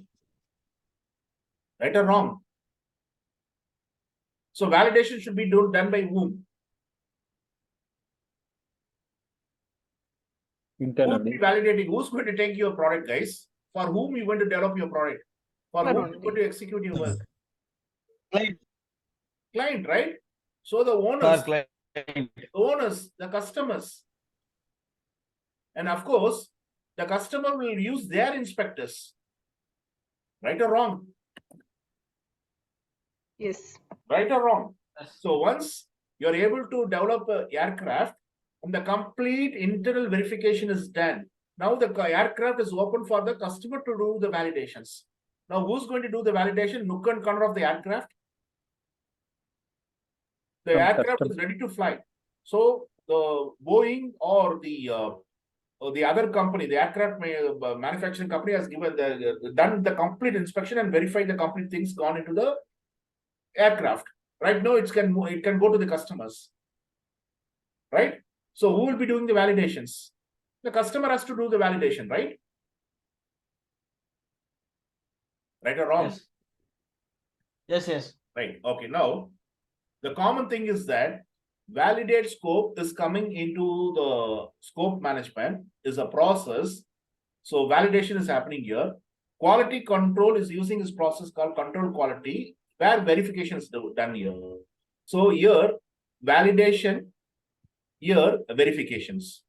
Right or wrong? So validation should be done by whom? Who's Internally. validating? Who's going to take your product, guys? For whom you going to develop your product? For For whom you only. going to execute your work? Client, Client, right? So the for owners, the customers. And of course, the customer will use their inspectors. Right or wrong? Yes. Right or wrong? Yes. So once you're able to develop an aircraft and the complete internal verification is done, now the aircraft is open for the customer to do the validations. Now who's going to do the validation? Nook and corner of the aircraft. The Some aircraft custom- is ready to fly. So the Boeing or the other company, the aircraft manufacturing company has given done the complete inspection and verified the complete things gone into the aircraft. Right now, it can go to the customers. Right? So who will be doing the validations? The customer has to do the validation, right? Right or wrong? Yes. Yes. Right. Okay. Now, the common thing is that validate scope is coming into the scope management is a process. So validation is happening here. Quality control is using this process called control quality, where verification is done here. So here, validation, here, verifications.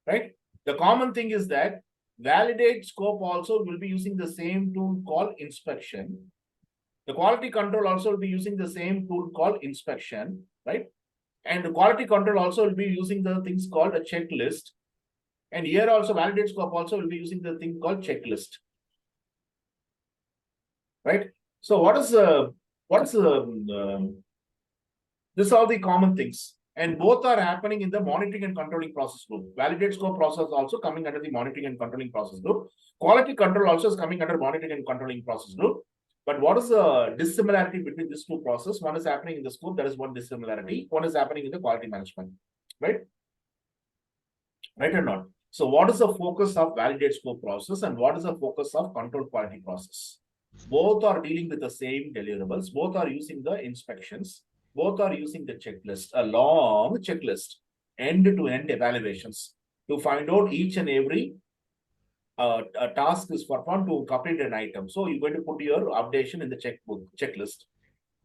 Right? The common thing is that validate scope also will be using the same tool called inspection. The quality control also will be using the same tool called inspection, right? And the quality control also will be using the things called a checklist. And here also validate scope also will be using the thing called checklist. Right? So these are the common things. And both are happening in the monitoring and controlling process group. Validate scope process also coming under the monitoring and controlling process group. Quality control also is coming under monitoring and controlling process group. But what is the dissimilarity between these two processes? One is happening in the scope, that is one dissimilarity. One is happening in the quality management, right? Right or not? So what is the focus of validate scope process and what is the focus of control quality process? Both are dealing with the same deliverables. Both are using the inspections. Both are using the checklist, a long checklist, end-to-end evaluations to find out each and every a task is performed to complete an item. So you're going to put your updation in the checklist,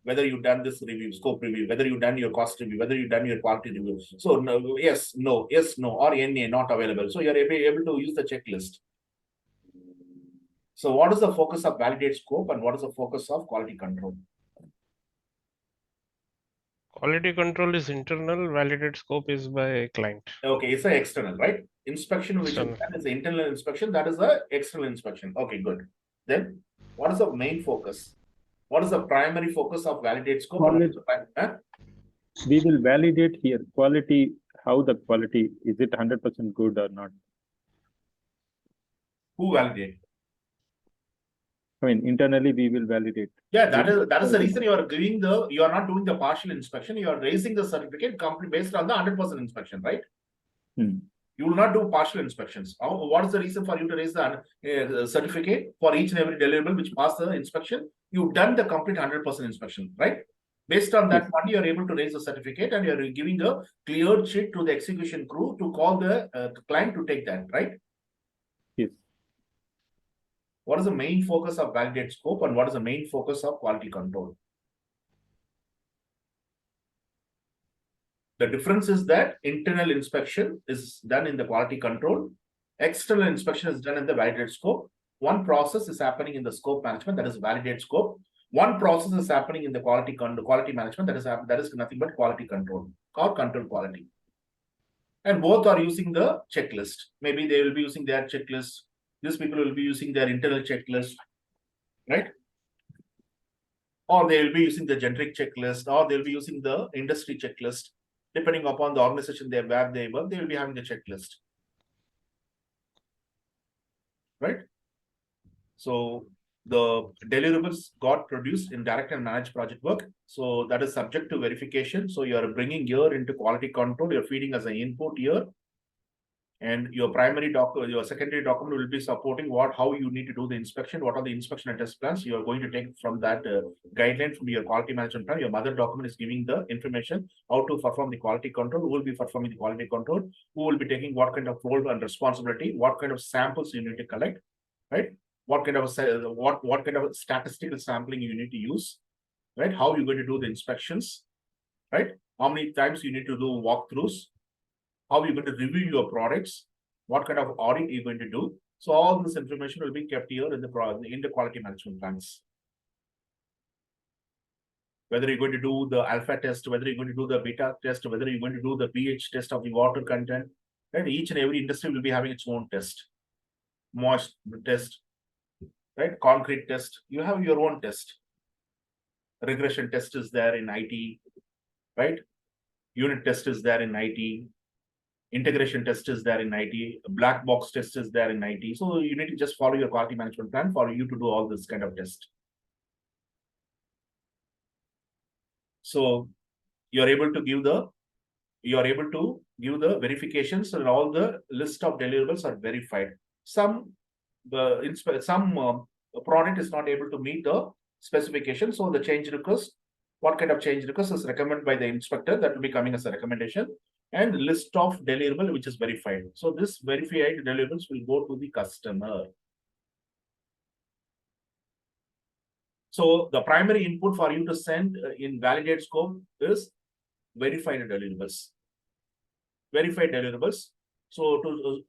whether you've done this review, scope review, whether you've done your cost review, whether you've done your quality review. So no, yes, no, or NA not available. So you're able to use the checklist. So what is the focus of validate scope and what is the focus of quality control? Quality control is internal, validate scope is by client. Okay, it's an external, right? Inspection, which External. is the internal inspection, that is the external inspection. Okay, good. Then what is the main focus? What is the primary focus of validate scope? We will validate here quality, how the quality, is it 100% good or not? Who validate? I mean, internally we will validate. Yeah, that is the reason you are not doing the partial inspection. You are raising the certificate based on the 100% inspection, right? Hmm. You will not do partial inspections. What is the reason for you to raise the certificate for each and every deliverable which passed the inspection? You've done the complete 100% inspection, right? Based on that money, you are able to raise the certificate and you are giving a cleared sheet to the execution crew to call the client to take that, right? Yes. What is the main focus of validate scope and what is the main focus of quality control? The difference is that internal inspection is done in the quality control. External inspection is done in the validate scope. One process is happening in the scope management, that is validate scope. One process is happening in the quality management, that is nothing but quality control or control quality. And both are using the checklist. Maybe they will be using their checklist. These people will be using their internal checklist, right? Or they will be using the generic checklist, or they'll be using the industry checklist. Depending upon the organization where they work, they will be having the checklist. Right? So the deliverables got produced in direct and managed project work. So that is subject to verification. So you are bringing here into quality control, you're feeding as an input here. And your primary document, your secondary document will be supporting how you need to do the inspection, what are the inspection and test plans. You are going to take from that guideline from your quality management plan. Your mother document is giving the information how to perform the quality control, who will be performing the quality control, who will be taking what kind of role and responsibility, what kind of samples you need to collect, right? What kind of what kind of statistical sampling you need to use, right? How you're going to do the inspections, right? How many times you need to do walkthroughs, how you're going to review your products, what kind of audit you're going to do. So all this information will be kept here in the quality management plans. Whether you're going to do the alpha test, whether you're going to do the beta test, whether you're going to do the pH test of the water content, right? Each and every industry will be having its own test. Moist test, right? Concrete test, you have your own test. Regression test is there in IT, right? Unit test is there in IT. Integration test is there in IT, black box test is there in IT. So you need to just follow your quality management plan for you to do all this kind of test. So you're able to give the verifications, and all the list of deliverables are verified. Some product is not able to meet the specification, so the change request, what kind of change request is recommended by the inspector, that will be coming as a recommendation, and list of deliverable which is verified. So this verified deliverables will go to the customer. So the primary input for you to send in validate scope is verified deliverables. Verified deliverables. So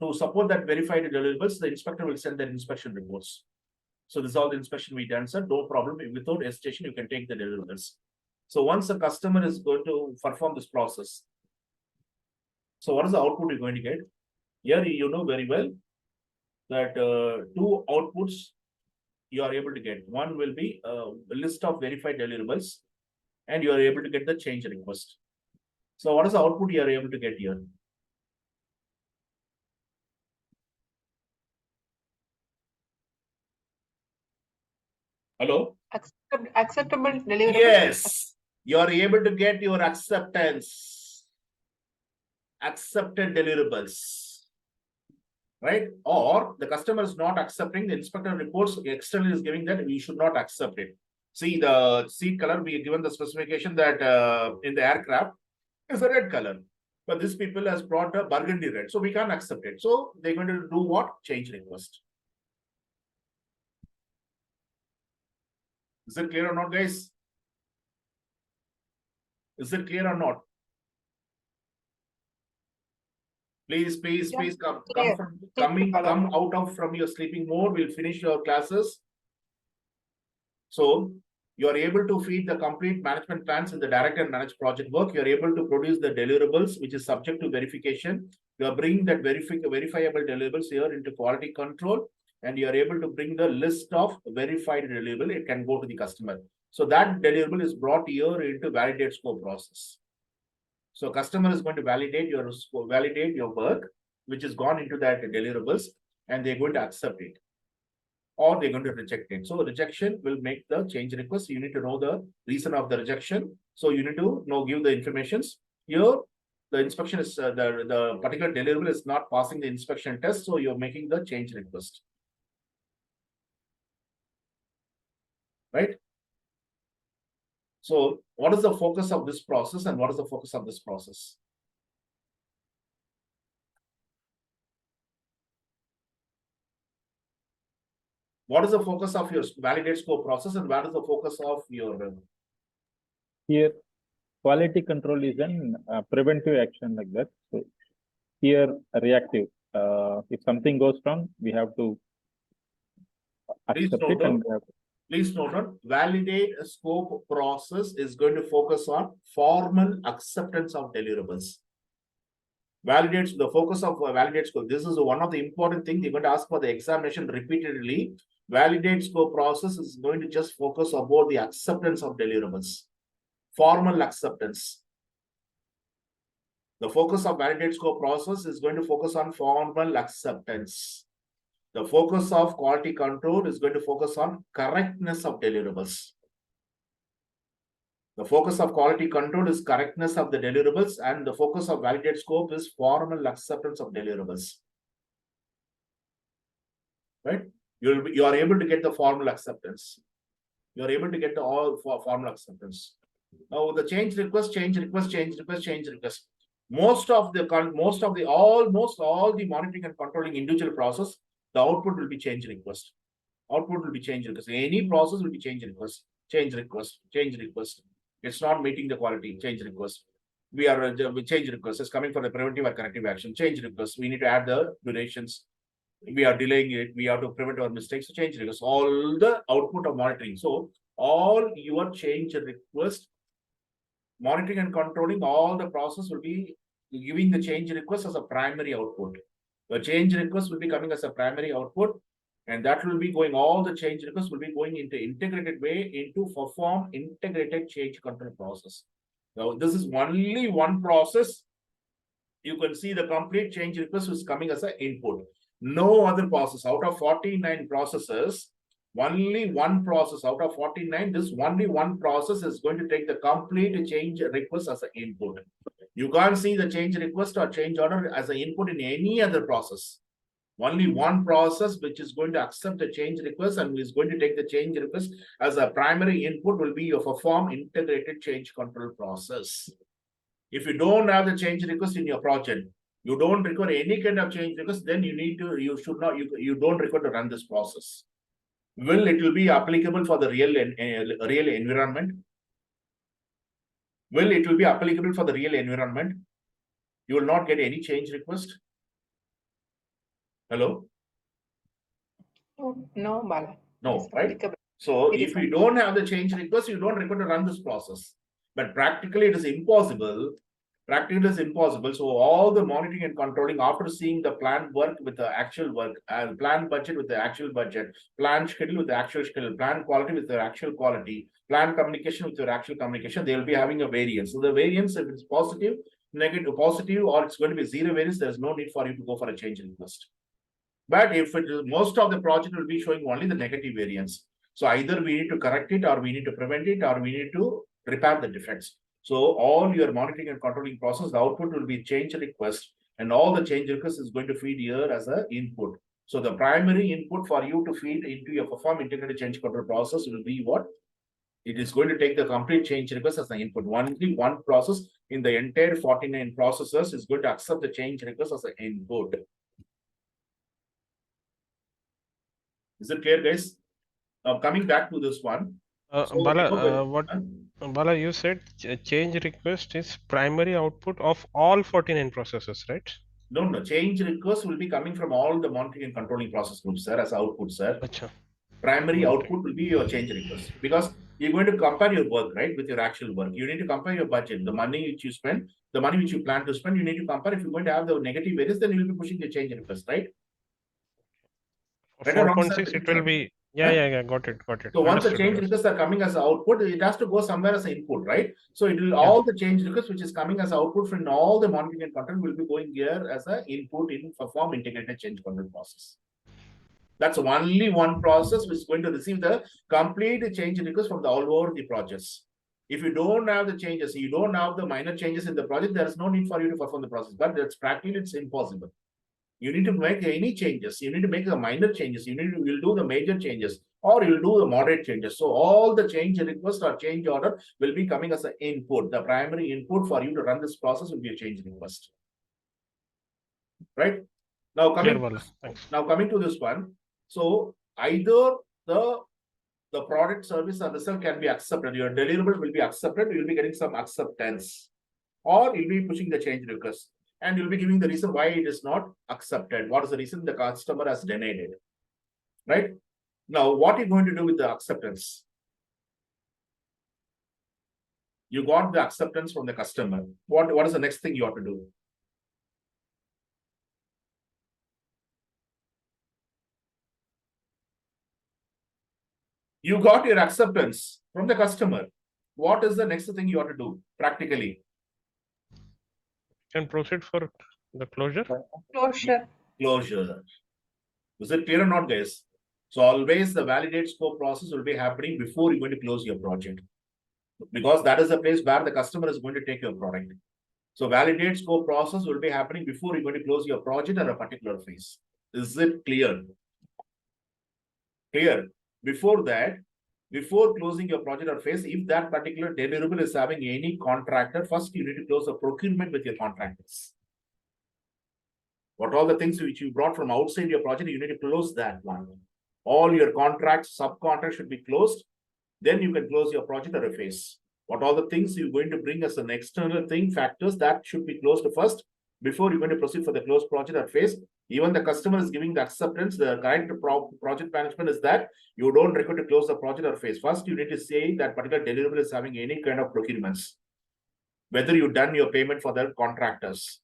to support that verified deliverables, the inspector will send their inspection reports. So this is all the inspection we done, sir. No problem. Without hesitation, you can take the deliverables. So once the customer is going to perform this process, so what is the output you're going to get? Here you know very well that two outputs you are able to get. One will be a list of verified deliverables, and you are able to get the change request. So what is the output you are able to get here? Hello? Acceptable deliverables. Yes, you are able to get your acceptance. Accepted deliverables, right? Or the customer is not accepting, the inspector reports externally is giving that we should not accept it. See the seat color, we given the specification that in the aircraft is a red color, but this people has brought a burgundy red, so we can't accept it. So they're going to do what? Change request. Is it clear or not, guys? Is it clear or not? Please come out from your sleeping mode. We'll finish your classes. So you are able to feed the complete management plans in the direct and managed project work. You are able to produce the deliverables, which is subject to verification. You are bringing that verifiable deliverables here into quality control, and you are able to bring the list of verified deliverable. It can go to the customer. So that deliverable is brought here into validate scope process. So customer is going to validate your work, which is gone into that deliverables, and they're going to accept it, or they're going to reject it. So rejection will make the change request. You need to know the reason of the rejection. So you need to give the informations. Here, the inspection is the particular deliverable is not passing the inspection test, so you're making the change request. Right? So what is the focus of this process, and what is the focus of this process? What is the focus of your validate scope process, and what is the focus of your Here, quality control is an preventive action like that. So here, reactive. If something goes wrong, we have to accept it, and we have to. Please note on validate scope process is going to focus on formal acceptance of deliverables. Validates the focus of validate scope. This is one of the important things they're going to ask for the examination repeatedly. Validate scope process is going to just focus about the acceptance of deliverables. Formal acceptance. The focus of validate scope process is going to focus on formal acceptance. The focus of quality control is going to focus on correctness of deliverables. The focus of quality control is correctness of the deliverables, and the focus of validate scope is formal acceptance of deliverables. Right? You are able to get the formal acceptance. You are able to get the all for formal acceptance. Now the change request. Almost all the monitoring and controlling individual process, the output will be change request. Output will be change request. Any process will be change request. It's not meeting the quality, change request. We are change request is coming for the preventive or corrective action. Change request. We need to add the durations. We are delaying it. We have to prevent our mistakes. So change request. All the output of monitoring. So all your change request, monitoring and controlling all the process will be giving the change request as a primary output. The change request will be coming as a primary output, and that will be going, all the change requests will be going into integrated way into perform integrated change control process. Now, this is only one process. You can see the complete change request is coming as an input. No other process out of 49 processes. Only one process out of 49, this only one process is going to take the complete change request as an input. You can't see the change request or change order as an input in any other process. Only one process which is going to accept the change request and is going to take the change request as a primary input will be your perform integrated change control process. If you don't have the change request in your project, you don't require any kind of change request, then you should not, you don't require to run this process. Will it will be applicable for the real environment? Will it will be applicable for the real environment? You will not get any change request. Hello? Oh, no, Bala. No, It's right? applicable. So It if is you don't have the change request, you don't require to run this process. But practically it is impossible. Practically it is impossible. So all the monitoring and controlling after seeing the planned work with the actual work, and planned budget with the actual budget, planned schedule with the actual schedule, planned quality with the actual quality, planned communication with your actual communication, they will be having a variance. So the variance, if it's positive, negative, positive, or it's going to be zero variance, there's no need for you to go for a change request. But if it is, most of the project will be showing only the negative variance. So either we need to correct it, or we need to prevent it, or we need to repair the defects. So all your monitoring and controlling process, the output will be change request, and all the change request is going to feed here as an input. So the primary input for you to feed into your perform integrated change control process will be what? It is going to take the complete change request as the input. Only one process in the entire 49 processes is going to accept the change request as an input. Is it clear, guys? Coming back to this one. So, Bala, you said change request is primary output of all 49 processes, right? No, change request will be coming from all the monitoring and controlling process groups, sir, as output, sir. Achha. Primary Okay. output will be your change request, because you're going to compare your work, right, with your actual work. You need to compare your budget, the money which you spend, the money which you plan to spend, you need to compare. If you're going to have the negative variance, then you'll be pushing the change request, right? For Right or wrong, sir? 4.6, it will be, yeah, got it. So once the Understood, change requests are coming as output, it has to go somewhere as input, right? So it will, all the change requests which is coming as output from all the monitoring and control will be going here as an input in perform integrated change control process. That's only one process which is going to receive the complete change request from the all over the projects. If you don't have the changes, you don't have the minor changes in the project, there is no need for you to perform the process. But that's practically it's impossible. You need to make any changes. You need to make the minor changes. You'll do the major changes, or you'll do the moderate changes. So all the change request or change order will be coming as an input. The primary input for you to run this process will be a change request. Right? Now coming, coming to this one. So either the product, service, or result can be accepted. Your deliverable will be accepted. You'll be getting some acceptance, or you'll be pushing the change request. And you'll be giving the reason why it is not accepted. What is the reason? The customer has denied it, right? Now, what are you going to do with the acceptance? You got the acceptance from the customer. What is the next thing you have to do? You got your acceptance from the customer. What is the next thing you have to do practically? Can proceed for the closure. Closure. Closure. Is it clear or not, guys? So always the validate scope process will be happening before you're going to close your project. Because that is the place where the customer is going to take your product. So validate scope process will be happening before you're going to close your project or a particular phase. Is it clear? Clear. Before that, before closing your project or phase, if that particular deliverable is having any contractor, first you need to close a procurement with your contractors. What all the things which you brought from outside your project, you need to close that one. All your contracts, subcontracts should be closed. Then you can close your project or a phase. What all the things you're going to bring as an external thing, factors that should be closed first before you're going to proceed for the closed project or phase. Even the customer is giving the acceptance, the correct project management is that you don't require to close the project or phase. First, you need to say that particular deliverable is having any kind of procurements. Whether you've done your payment for the contractors,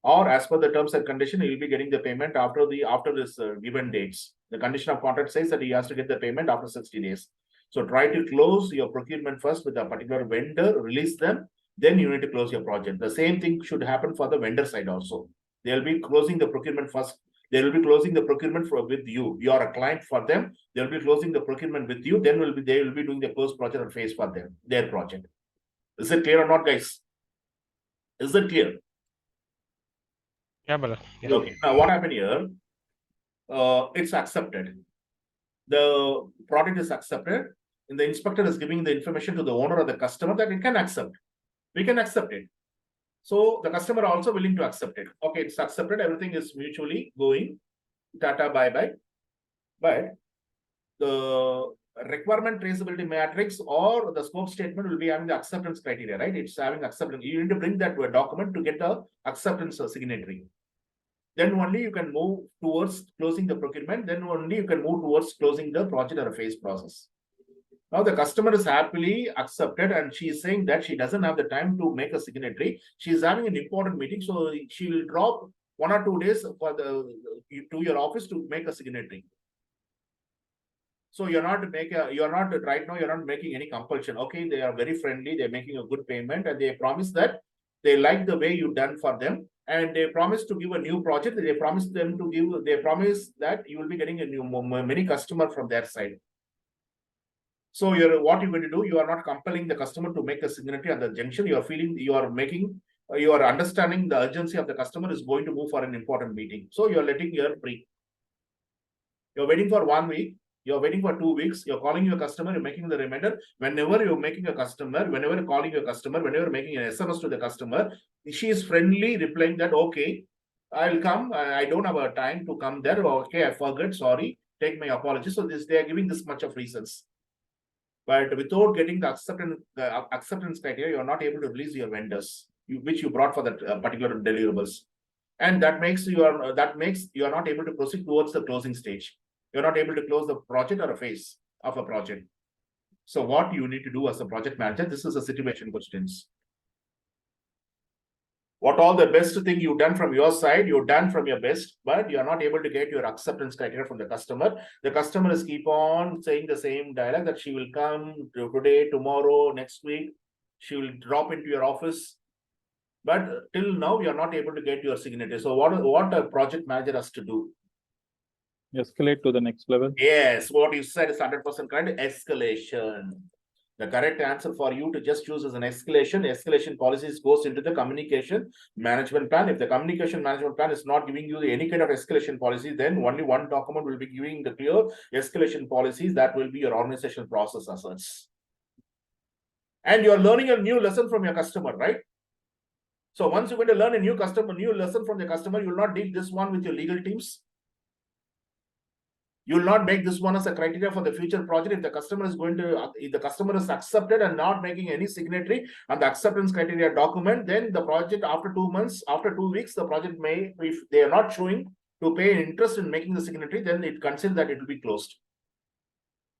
or as per the terms and condition, you'll be getting the payment after this given dates. The condition of contract says that he has to get the payment after 60 days. So try to close your procurement first with a particular vendor, release them, then you need to close your project. The same thing should happen for the vendor side also. They'll be closing the procurement first. They will be closing the procurement with you. You are a client for them. They'll be closing the procurement with you. Then they will be doing the close project or phase for them, their project. Is it clear or not, guys? Is it clear? Yeah, Bala. Yeah. Okay. Now what happened here? It's accepted. The product is accepted, and the inspector is giving the information to the owner or the customer that it can accept. We can accept it. So the customer also willing to accept it. Okay, it's accepted. Everything is mutually going. Tata, bye-bye. But the requirement traceability matrix or the scope statement will be having the acceptance criteria, right? It's having acceptance. You need to bring that to a document to get the acceptance signatory. Then only you can move towards closing the procurement. Then only you can move towards closing the project or a phase process. Now the customer is happily accepted and she is saying that she doesn't have the time to make a signatory. She is having an important meeting, so she will drop 1 or 2 days for to your office to make a signatory. So you're not right now, you're not making any compulsion. Okay, they are very friendly, they're making a good payment, and they promise that they like the way you've done for them, and they promise to give a new project. They promise that you will be getting a new many customer from their side. So what you're going to do, you are not compelling the customer to make a signatory at the junction. You are understanding the urgency of the customer is going to move for an important meeting. So you're letting your free. You're waiting for 1 week. You're waiting for 2 weeks. You're calling your customer. You're making the reminder. Whenever you're making a customer, whenever you're calling your customer, whenever you're making an SMS to the customer, she is friendly replying that, okay, I'll come. I don't have a time to come there. Okay, I forgot. Sorry. Take my apologies. So they are giving this much of reasons. But without getting the acceptance criteria, you're not able to release your vendors, which you brought for that particular deliverables. And that makes you are not able to proceed towards the closing stage. You're not able to close the project or a phase of a project. So what you need to do as a project manager, this is a situation questions. What all the best thing you've done from your side, you've done from your best, but you're not able to get your acceptance criteria from the customer. The customer is keep on saying the same dialogue that she will come today, tomorrow, next week. She will drop into your office. But till now, you're not able to get your signature. So what a project manager has to do? Escalate to the next level. Yes, what you said is 100% correct. Escalation. The correct answer for you to just choose as an escalation. Escalation policies goes into the communication management plan. If the communication management plan is not giving you any kind of escalation policy, then only one document will be giving the clear escalation policies. That will be your organizational process as such. And you're learning a new lesson from your customer, right? So once you're going to learn a new lesson from the customer, you will not deal this one with your legal teams. You will not make this one as a criteria for the future project. If the customer is accepted and not making any signatory on the acceptance criteria document, then the project after 2 months, after 2 weeks, the project may, if they are not showing to pay interest in making the signatory, then it considers that it will be closed.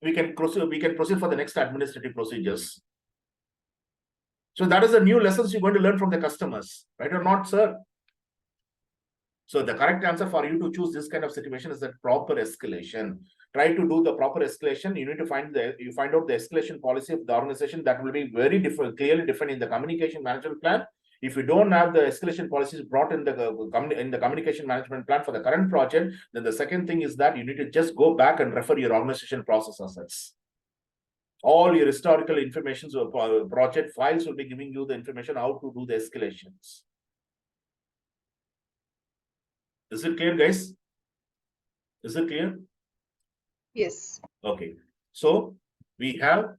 We can proceed for the next administrative procedures. So that is the new lessons you're going to learn from the customers, right or not, sir? So the correct answer for you to choose this kind of situation is that proper escalation. Try to do the proper escalation. You need to find out the escalation policy of the organization that will be very different, clearly defined in the communication management plan. If you don't have the escalation policies brought in the communication management plan for the current project, then the second thing is that you need to just go back and refer your organization process assets. All your historical information or project files will be giving you the information how to do the escalations. Is it clear, guys? Is it clear? Yes. Okay. So we have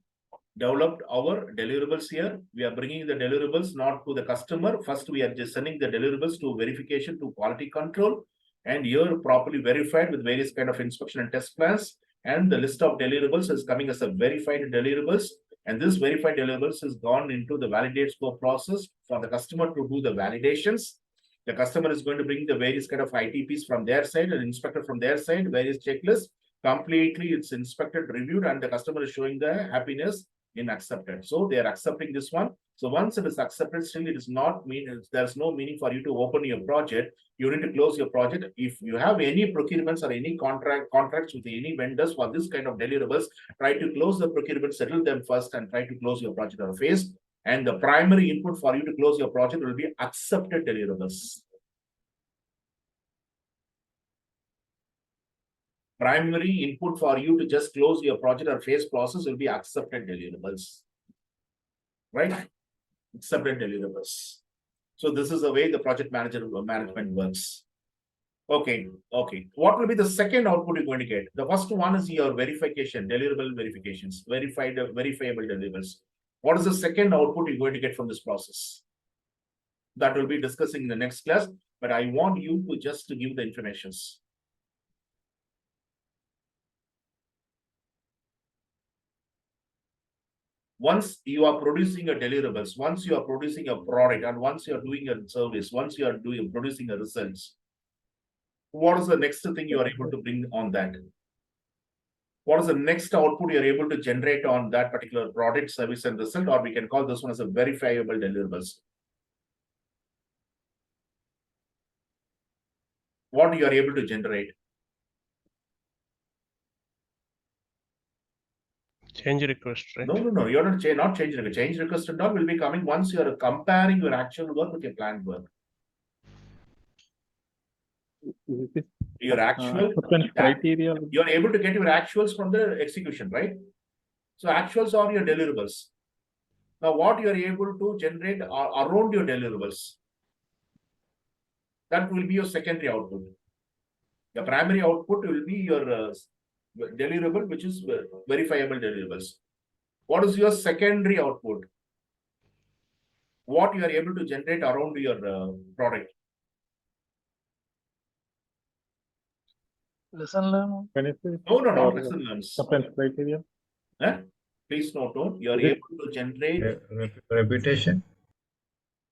developed our deliverables here. We are bringing the deliverables not to the customer. First, we are just sending the deliverables to verification to quality control. And here properly verified with various kind of inspection and test plans. And the list of deliverables is coming as a verified deliverables. And this verified deliverables is gone into the validate scope process for the customer to do the validations. The customer is going to bring the various kind of ITPs from their side and inspector from their side, various checklists. Completely it's inspected, reviewed, and the customer is showing the happiness in accepted. So they are accepting this one. So once it is accepted, still it is not mean, there's no meaning for you to open your project. You need to close your project. If you have any procurements or any contracts with any vendors for this kind of deliverables, try to close the procurement, settle them first, and try to close your project or phase. And the primary input for you to close your project will be accepted deliverables. Primary input for you to just close your project or phase process will be accepted deliverables. Right? Accepted deliverables. So this is the way the project management works. Okay. What will be the second output you're going to get? The first one is your verification, deliverable verifications, verifiable deliverables. What is the second output you're going to get from this process? That will be discussing in the next class, but I want you to just to give the informations. Once you are producing a deliverables, once you are producing a product, and once you are doing a service, once you are producing a results, what is the next thing you are able to bring on that? What is the next output you are able to generate on that particular product, service, and result, or we can call this one as a verifiable deliverables. What you are able to generate? Change request, right? No. You're not changing request. Change request and all will be coming once you are comparing your actual work with your planned work. Your actual criteria. You are able to get your actuals from the execution, right? So actuals are your deliverables. Now, what you are able to generate around your deliverables, that will be your secondary output. The primary output will be your deliverable, which is verifiable deliverables. What is your secondary output? What you are able to generate around your product? Lesson learned. No, not lesson learns. Acceptance criteria. Please note, you are able to generate reputation.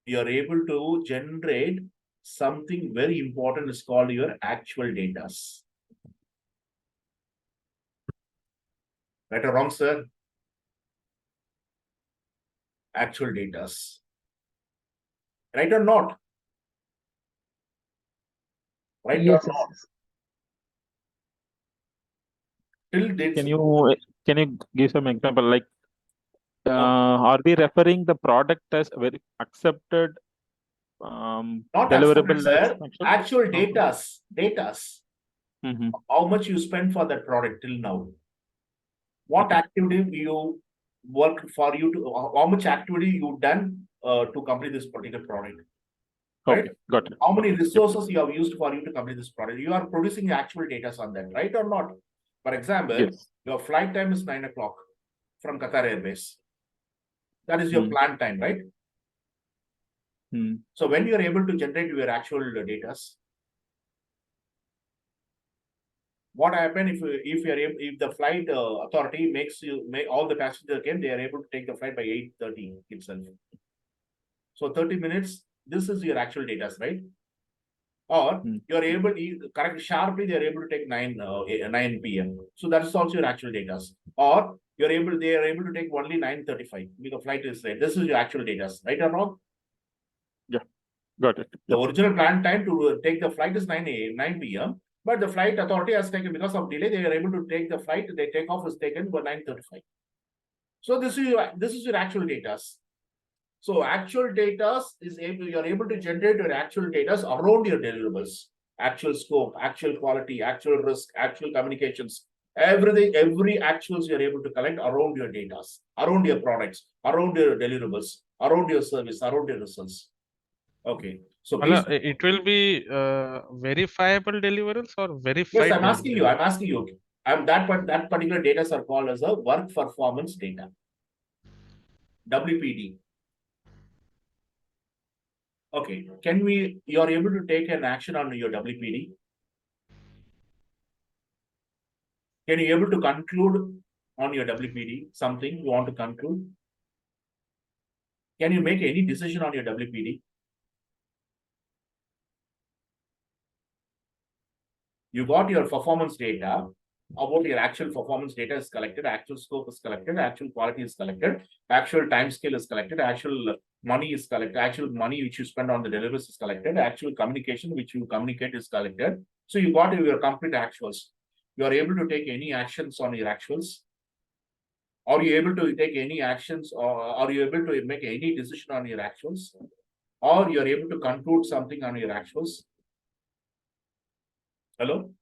You are able to generate something very important is called your actual data. Right or wrong, sir? Actual data. Right or not? Right Yes, or not? Till dates. Can you give some example? Like, are we referring the product as very accepted? Not deliverable, accepted, sir. Actual data. Mm-hmm. How much you spend for that product till now? What activity you worked for you to? How much activity you done to complete this particular product? Okay, right? got it. How many resources you have used for you to complete this product? You are producing actual data on that, right or not? For example, Yes. your flight time is 9 o'clock from Qatar Airways. That is your planned time, right? So when you are able to generate your actual data, what happens if the flight authority makes all the passengers came, they are able to take the flight by 8:30 itself. So 30 minutes, this is your actual data, right? Or you are able to correct sharply, they are able to take 9 p.m. So that is also your actual data. Or they are able to take only 9:35 because flight is late. This is your actual data, right or wrong? Yeah, got it. The original planned time to take the flight is 9 p.m. But the flight authority has taken, because of delay, they are able to take the flight. They take off is taken by 9:35. So this is your actual data. So actual data is able, you're able to generate your actual data around your deliverables, actual scope, actual quality, actual risk, actual communications, everything, every actuals you're able to collect around your data, around your products, around your deliverables, around your service, around your results. Okay. So Bala, please, it will be verifiable deliverables or verified yes, I'm asking you, deliverables? that particular data are called as a work performance data. WPD. Okay, you are able to take an action on your WPD? Can you able to conclude on your WPD something you want to conclude? Can you make any decision on your WPD? You got your performance data about your actual performance data is collected, actual scope is collected, actual quality is collected, actual time scale is collected, actual money is collected, actual money which you spend on the deliveries is collected, actual communication which you communicate is collected. So you got your complete actuals. You are able to take any actions on your actuals. Are you able to take any actions, or are you able to make any decision on your actuals? Or you're able to conclude something on your actuals? Hello?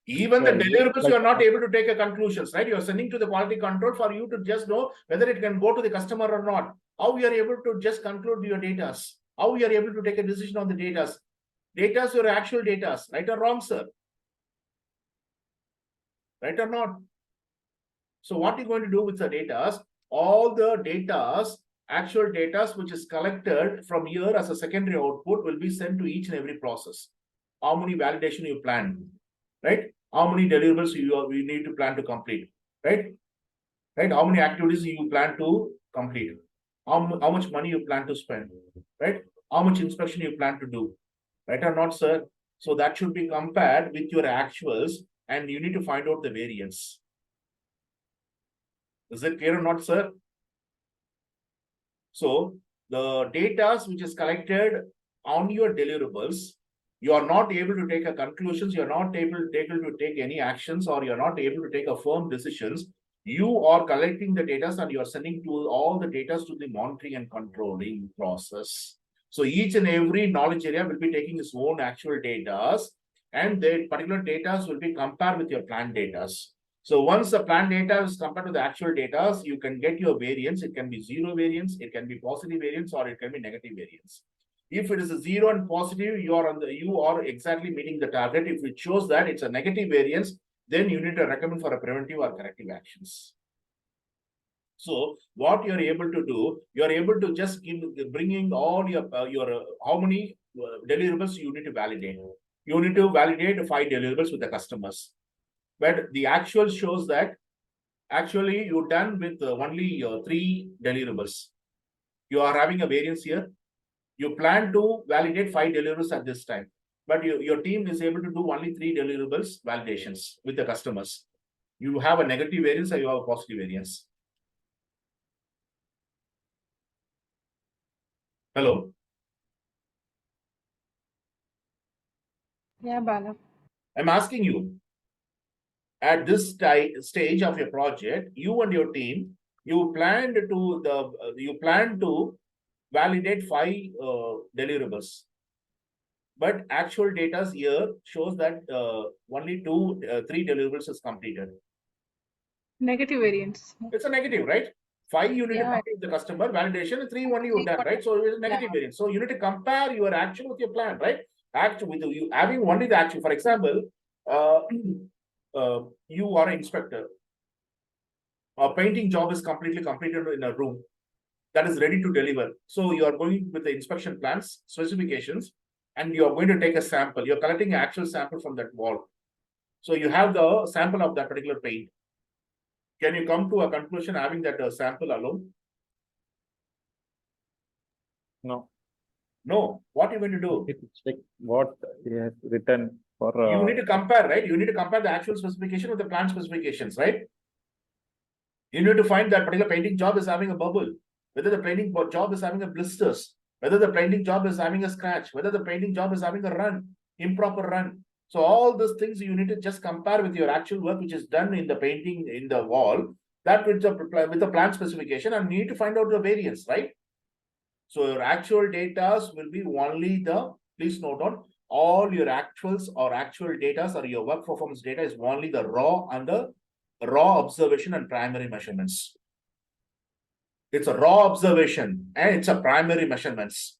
Even the Yeah, deliverables, like- you are not able to take a conclusions, right? You're sending to the quality control for you to just know whether it can go to the customer or not. How we are able to just conclude your data? How we are able to take a decision on the data? Data your actual data, right or wrong, sir? Right or not? So what are you going to do with the data? All the data, actual data which is collected from here as a secondary output will be sent to each and every process. How many validation you plan, right? How many deliverables we need to plan to complete, right? Right? How many activities you plan to complete? How much money you plan to spend, right? How much inspection you plan to do, right or not, sir? So that should be compared with your actuals, and you need to find out the variance. Is it clear or not, sir? So the data which is collected on your deliverables, you are not able to take a conclusions, you are not able to take any actions, or you are not able to take a firm decisions. You are collecting the data and you are sending to all the data to the monitoring and controlling process. So each and every knowledge area will be taking its own actual data, and the particular data will be compared with your planned data. So once the planned data is compared to the actual data, you can get your variance. It can be zero variance, it can be positive variance, or it can be negative variance. If it is a zero and positive, you are exactly meeting the target. If it shows that it's a negative variance, then you need to recommend for a preventive or corrective actions. So what you're able to do, you're able to just bringing all your how many deliverables you need to validate. You need to validate 5 deliverables with the customers. But the actual shows that actually you're done with only 3 deliverables. You are having a variance here. You plan to validate 5 deliverables at this time, but your team is able to do only 3 deliverables validations with the customers. You have a negative variance or you have a positive variance. Hello? Yeah, Bala. I'm asking you, at this stage of your project, you and your team, you plan to validate 5 deliverables, but actual data here shows that only 3 deliverables is completed. Negative variance. It's a negative, right? 5 you need to Yeah. complete the customer validation, 3 only you've done, right? So it's a negative variance. So you need to compare your action with your plan, right? Act with you having only the action. For example, you are an inspector. A painting job is completely completed in a room that is ready to deliver. So you are going with the inspection plans, specifications, and you are going to take a sample. You're collecting an actual sample from that wall. So you have the sample of that particular paint. Can you come to a conclusion having that sample alone? No, No. What are you going to do? check what he has written for. You need to compare, right? You need to compare the actual specification with the plant specifications, right? You need to find that particular painting job is having a bubble, whether the painting job is having a blisters, whether the painting job is having a scratch, whether the painting job is having a run, improper run. So all those things you need to just compare with your actual work which is done in the painting in the wall, that with the plant specification, and you need to find out the variance, right? So your actual data will be only the, please note down, all your actuals or actual data or your work performance data is only the raw and the raw observation and primary measurements. It's a raw observation and it's a primary measurements.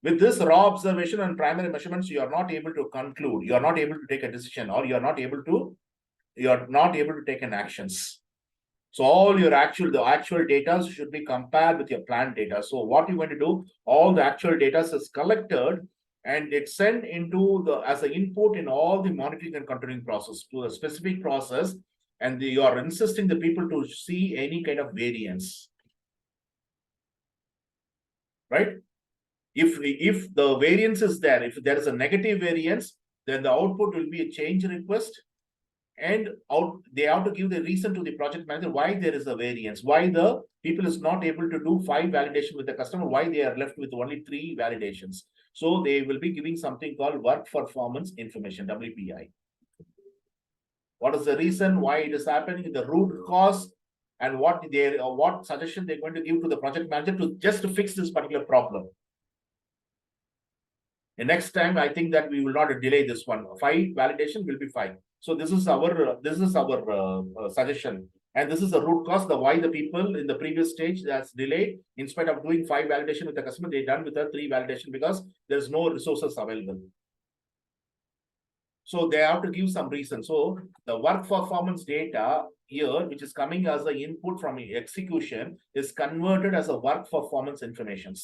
With this raw observation and primary measurements, you are not able to conclude, you are not able to take a decision, or you are not able to take an actions. So all your the actual data should be compared with your planned data. So what you're going to do, all the actual data is collected and it's sent into as an input in all the monitoring and controlling process to a specific process, and you are insisting the people to see any kind of variance. Right? If the variance is there, if there is a negative variance, then the output will be a change request, and they have to give the reason to the project manager why there is a variance, why the people is not able to do 5 validation with the customer, why they are left with only 3 validations. So they will be giving something called work performance information, WPI. What is the reason why it is happening, the root cause, and what suggestion they're going to give to the project manager to just to fix this particular problem. The next time, I think that we will not delay this one. 5 validation will be 5. So this is our suggestion, and this is the root cause. Why the people in the previous stage that's delayed. In spite of doing 5 validation with the customer, they done with the 3 validation because there's no resources available. So they have to give some reason. So the work performance data here, which is coming as the input from execution, is converted as a work performance information.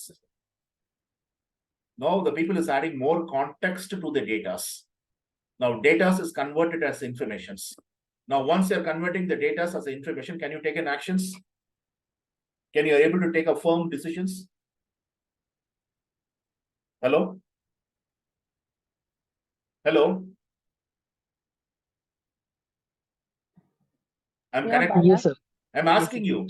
Now the people is adding more context to the data. Now data is converted as informations. Now once you're converting the data as information, can you take an actions? Can you able to take a firm decisions? Hello? Hello? I'm connecting. Yes, sir. I'm asking you.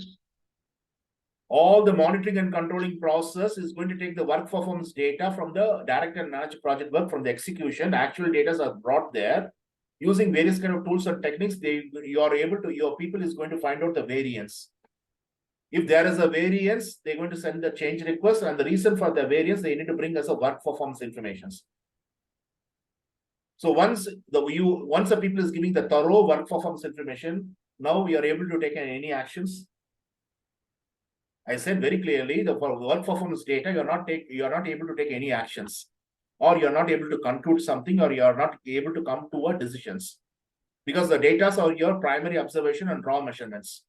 All the monitoring and controlling process is going to take the work performance data from the direct and managed project work from the execution. Actual data are brought there using various kind of tools and techniques. Your people is going to find out the variance. If there is a variance, they're going to send the change request, and the reason for the variance, they need to bring us a work performance information. So once the people is giving the thorough work performance information, now we are able to take any actions. I said very clearly, for work performance data, you are not able to take any actions, or you are not able to conclude something, or you are not able to come to a decisions, because the data are your primary observation and raw measurements.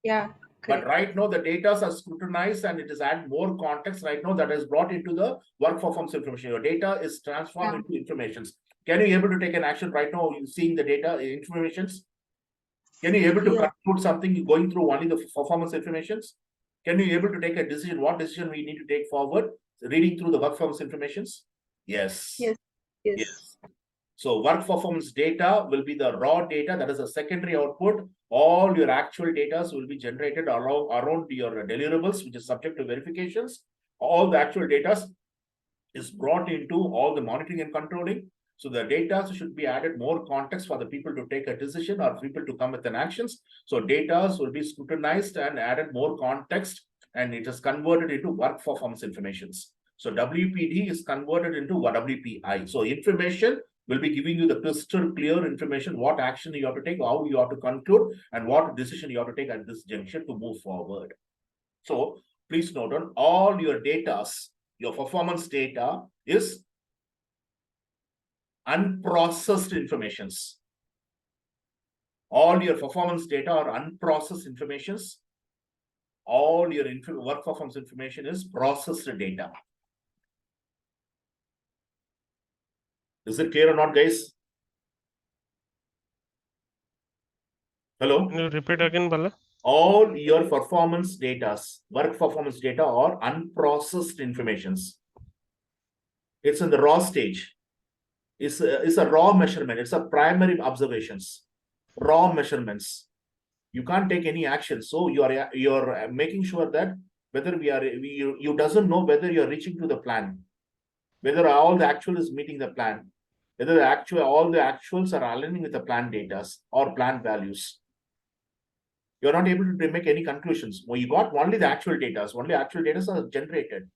Yeah. But right now the data are scrutinized and it is add more context. Right now that is brought into the work performance information. Your data is transformed into informations. Can you able to take an action right now? You seeing the data informations? Can you able to conclude something going through only the performance informations? Can you able to take a decision? What decision we need to take forward? Reading through the work performance informations? Yes. Yes. So work performance data will be the raw data, that is a secondary output. All your actual data will be generated around your deliverables, which is subject to verifications. All the actual data is brought into all the monitoring and controlling. So the data should be added more context for the people to take a decision or people to come with an actions. So data will be scrutinized and added more context, and it is converted into work performance informations. So WPD is converted into WPI. So information will be giving you the crystal clear information, what action you have to take, how you have to conclude, and what decision you have to take at this junction to move forward. So please note on all your data, your performance data is unprocessed informations. All your performance data are unprocessed informations. All your work performance information is processed data. Is it clear or not, guys? Hello? Can you repeat again, Bala? All your performance data, work performance data are unprocessed informations. It's in the raw stage. It's a raw measurement. It's a primary observations, raw measurements. You can't take any action. So you're making sure that whether you doesn't know whether you're reaching to the plan, whether all the actual is meeting the plan, whether all the actuals are aligning with the plan data or plan values. You're not able to make any conclusions. Well, you got only the actual data. Only actual data are generated.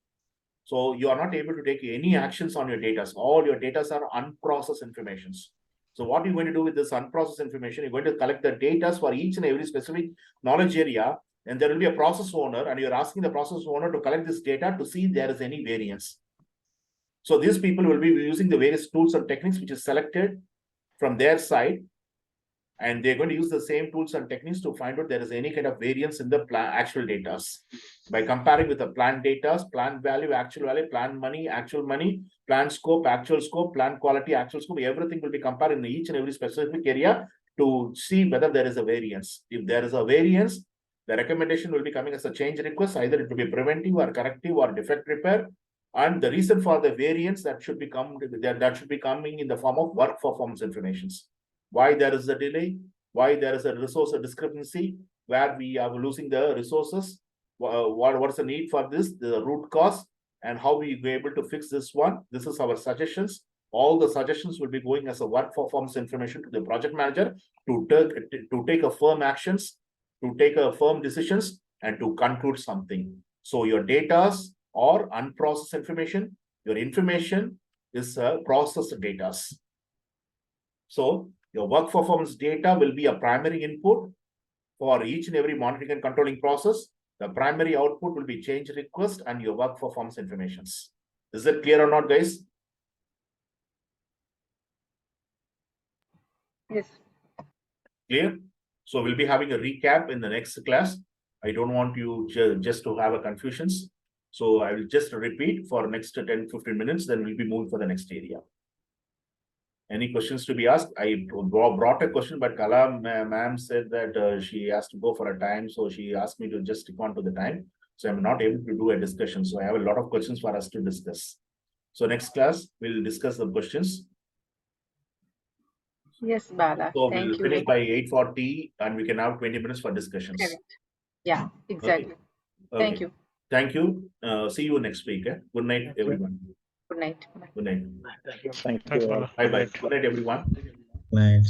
So you are not able to take any actions on your data. All your data are unprocessed informations. So what you're going to do with this unprocessed information, you're going to collect the data for each and every specific knowledge area, and there will be a process owner, and you're asking the process owner to collect this data to see if there is any variance. So these people will be using the various tools and techniques which is selected from their side, and they're going to use the same tools and techniques to find out there is any kind of variance in the actual data. By comparing with the planned data, planned value, actual value, planned money, actual money, planned scope, actual scope, planned quality, actual scope, everything will be compared in each and every specific area to see whether there is a variance. If there is a variance, the recommendation will be coming as a change request, either it will be preventive or corrective or defect repair. And the reason for the variance that should be coming in the form of work performance informations. Why there is a delay, why there is a resource discrepancy, where we are losing the resources, what's the need for this, the root cause, and how we be able to fix this one. This is our suggestions. All the suggestions will be going as a work performance information to the project manager to take a firm actions, to take a firm decisions, and to conclude something. So your data or unprocessed information, your information is processed data. So your work performance data will be a primary input for each and every monitoring and controlling process. The primary output will be change request and your work performance informations. Is that clear or not, guys? Yes. Clear? So we'll be having a recap in the next class. I don't want you just to have a confusions. So I will just repeat for next 10-15 minutes, then we'll be moving for the next area. Any questions to be asked? I brought a question, but Kala ma'am said that she has to go for a time. So she asked me to just stick on to the time. So I'm not able to do a discussion. So I have a lot of questions for us to discuss. So next class, we'll discuss the questions. Yes, Bala. So Thank we'll you. finish by 8:40 and we can have 20 minutes for discussions. Correct. Yeah, exactly. Thank you. Thank you. See you next week. Good night, everyone. Good night. Bye. Good night. Thank Thanks, you all. Bala. Bye Good bye. night. Good night, everyone. Night.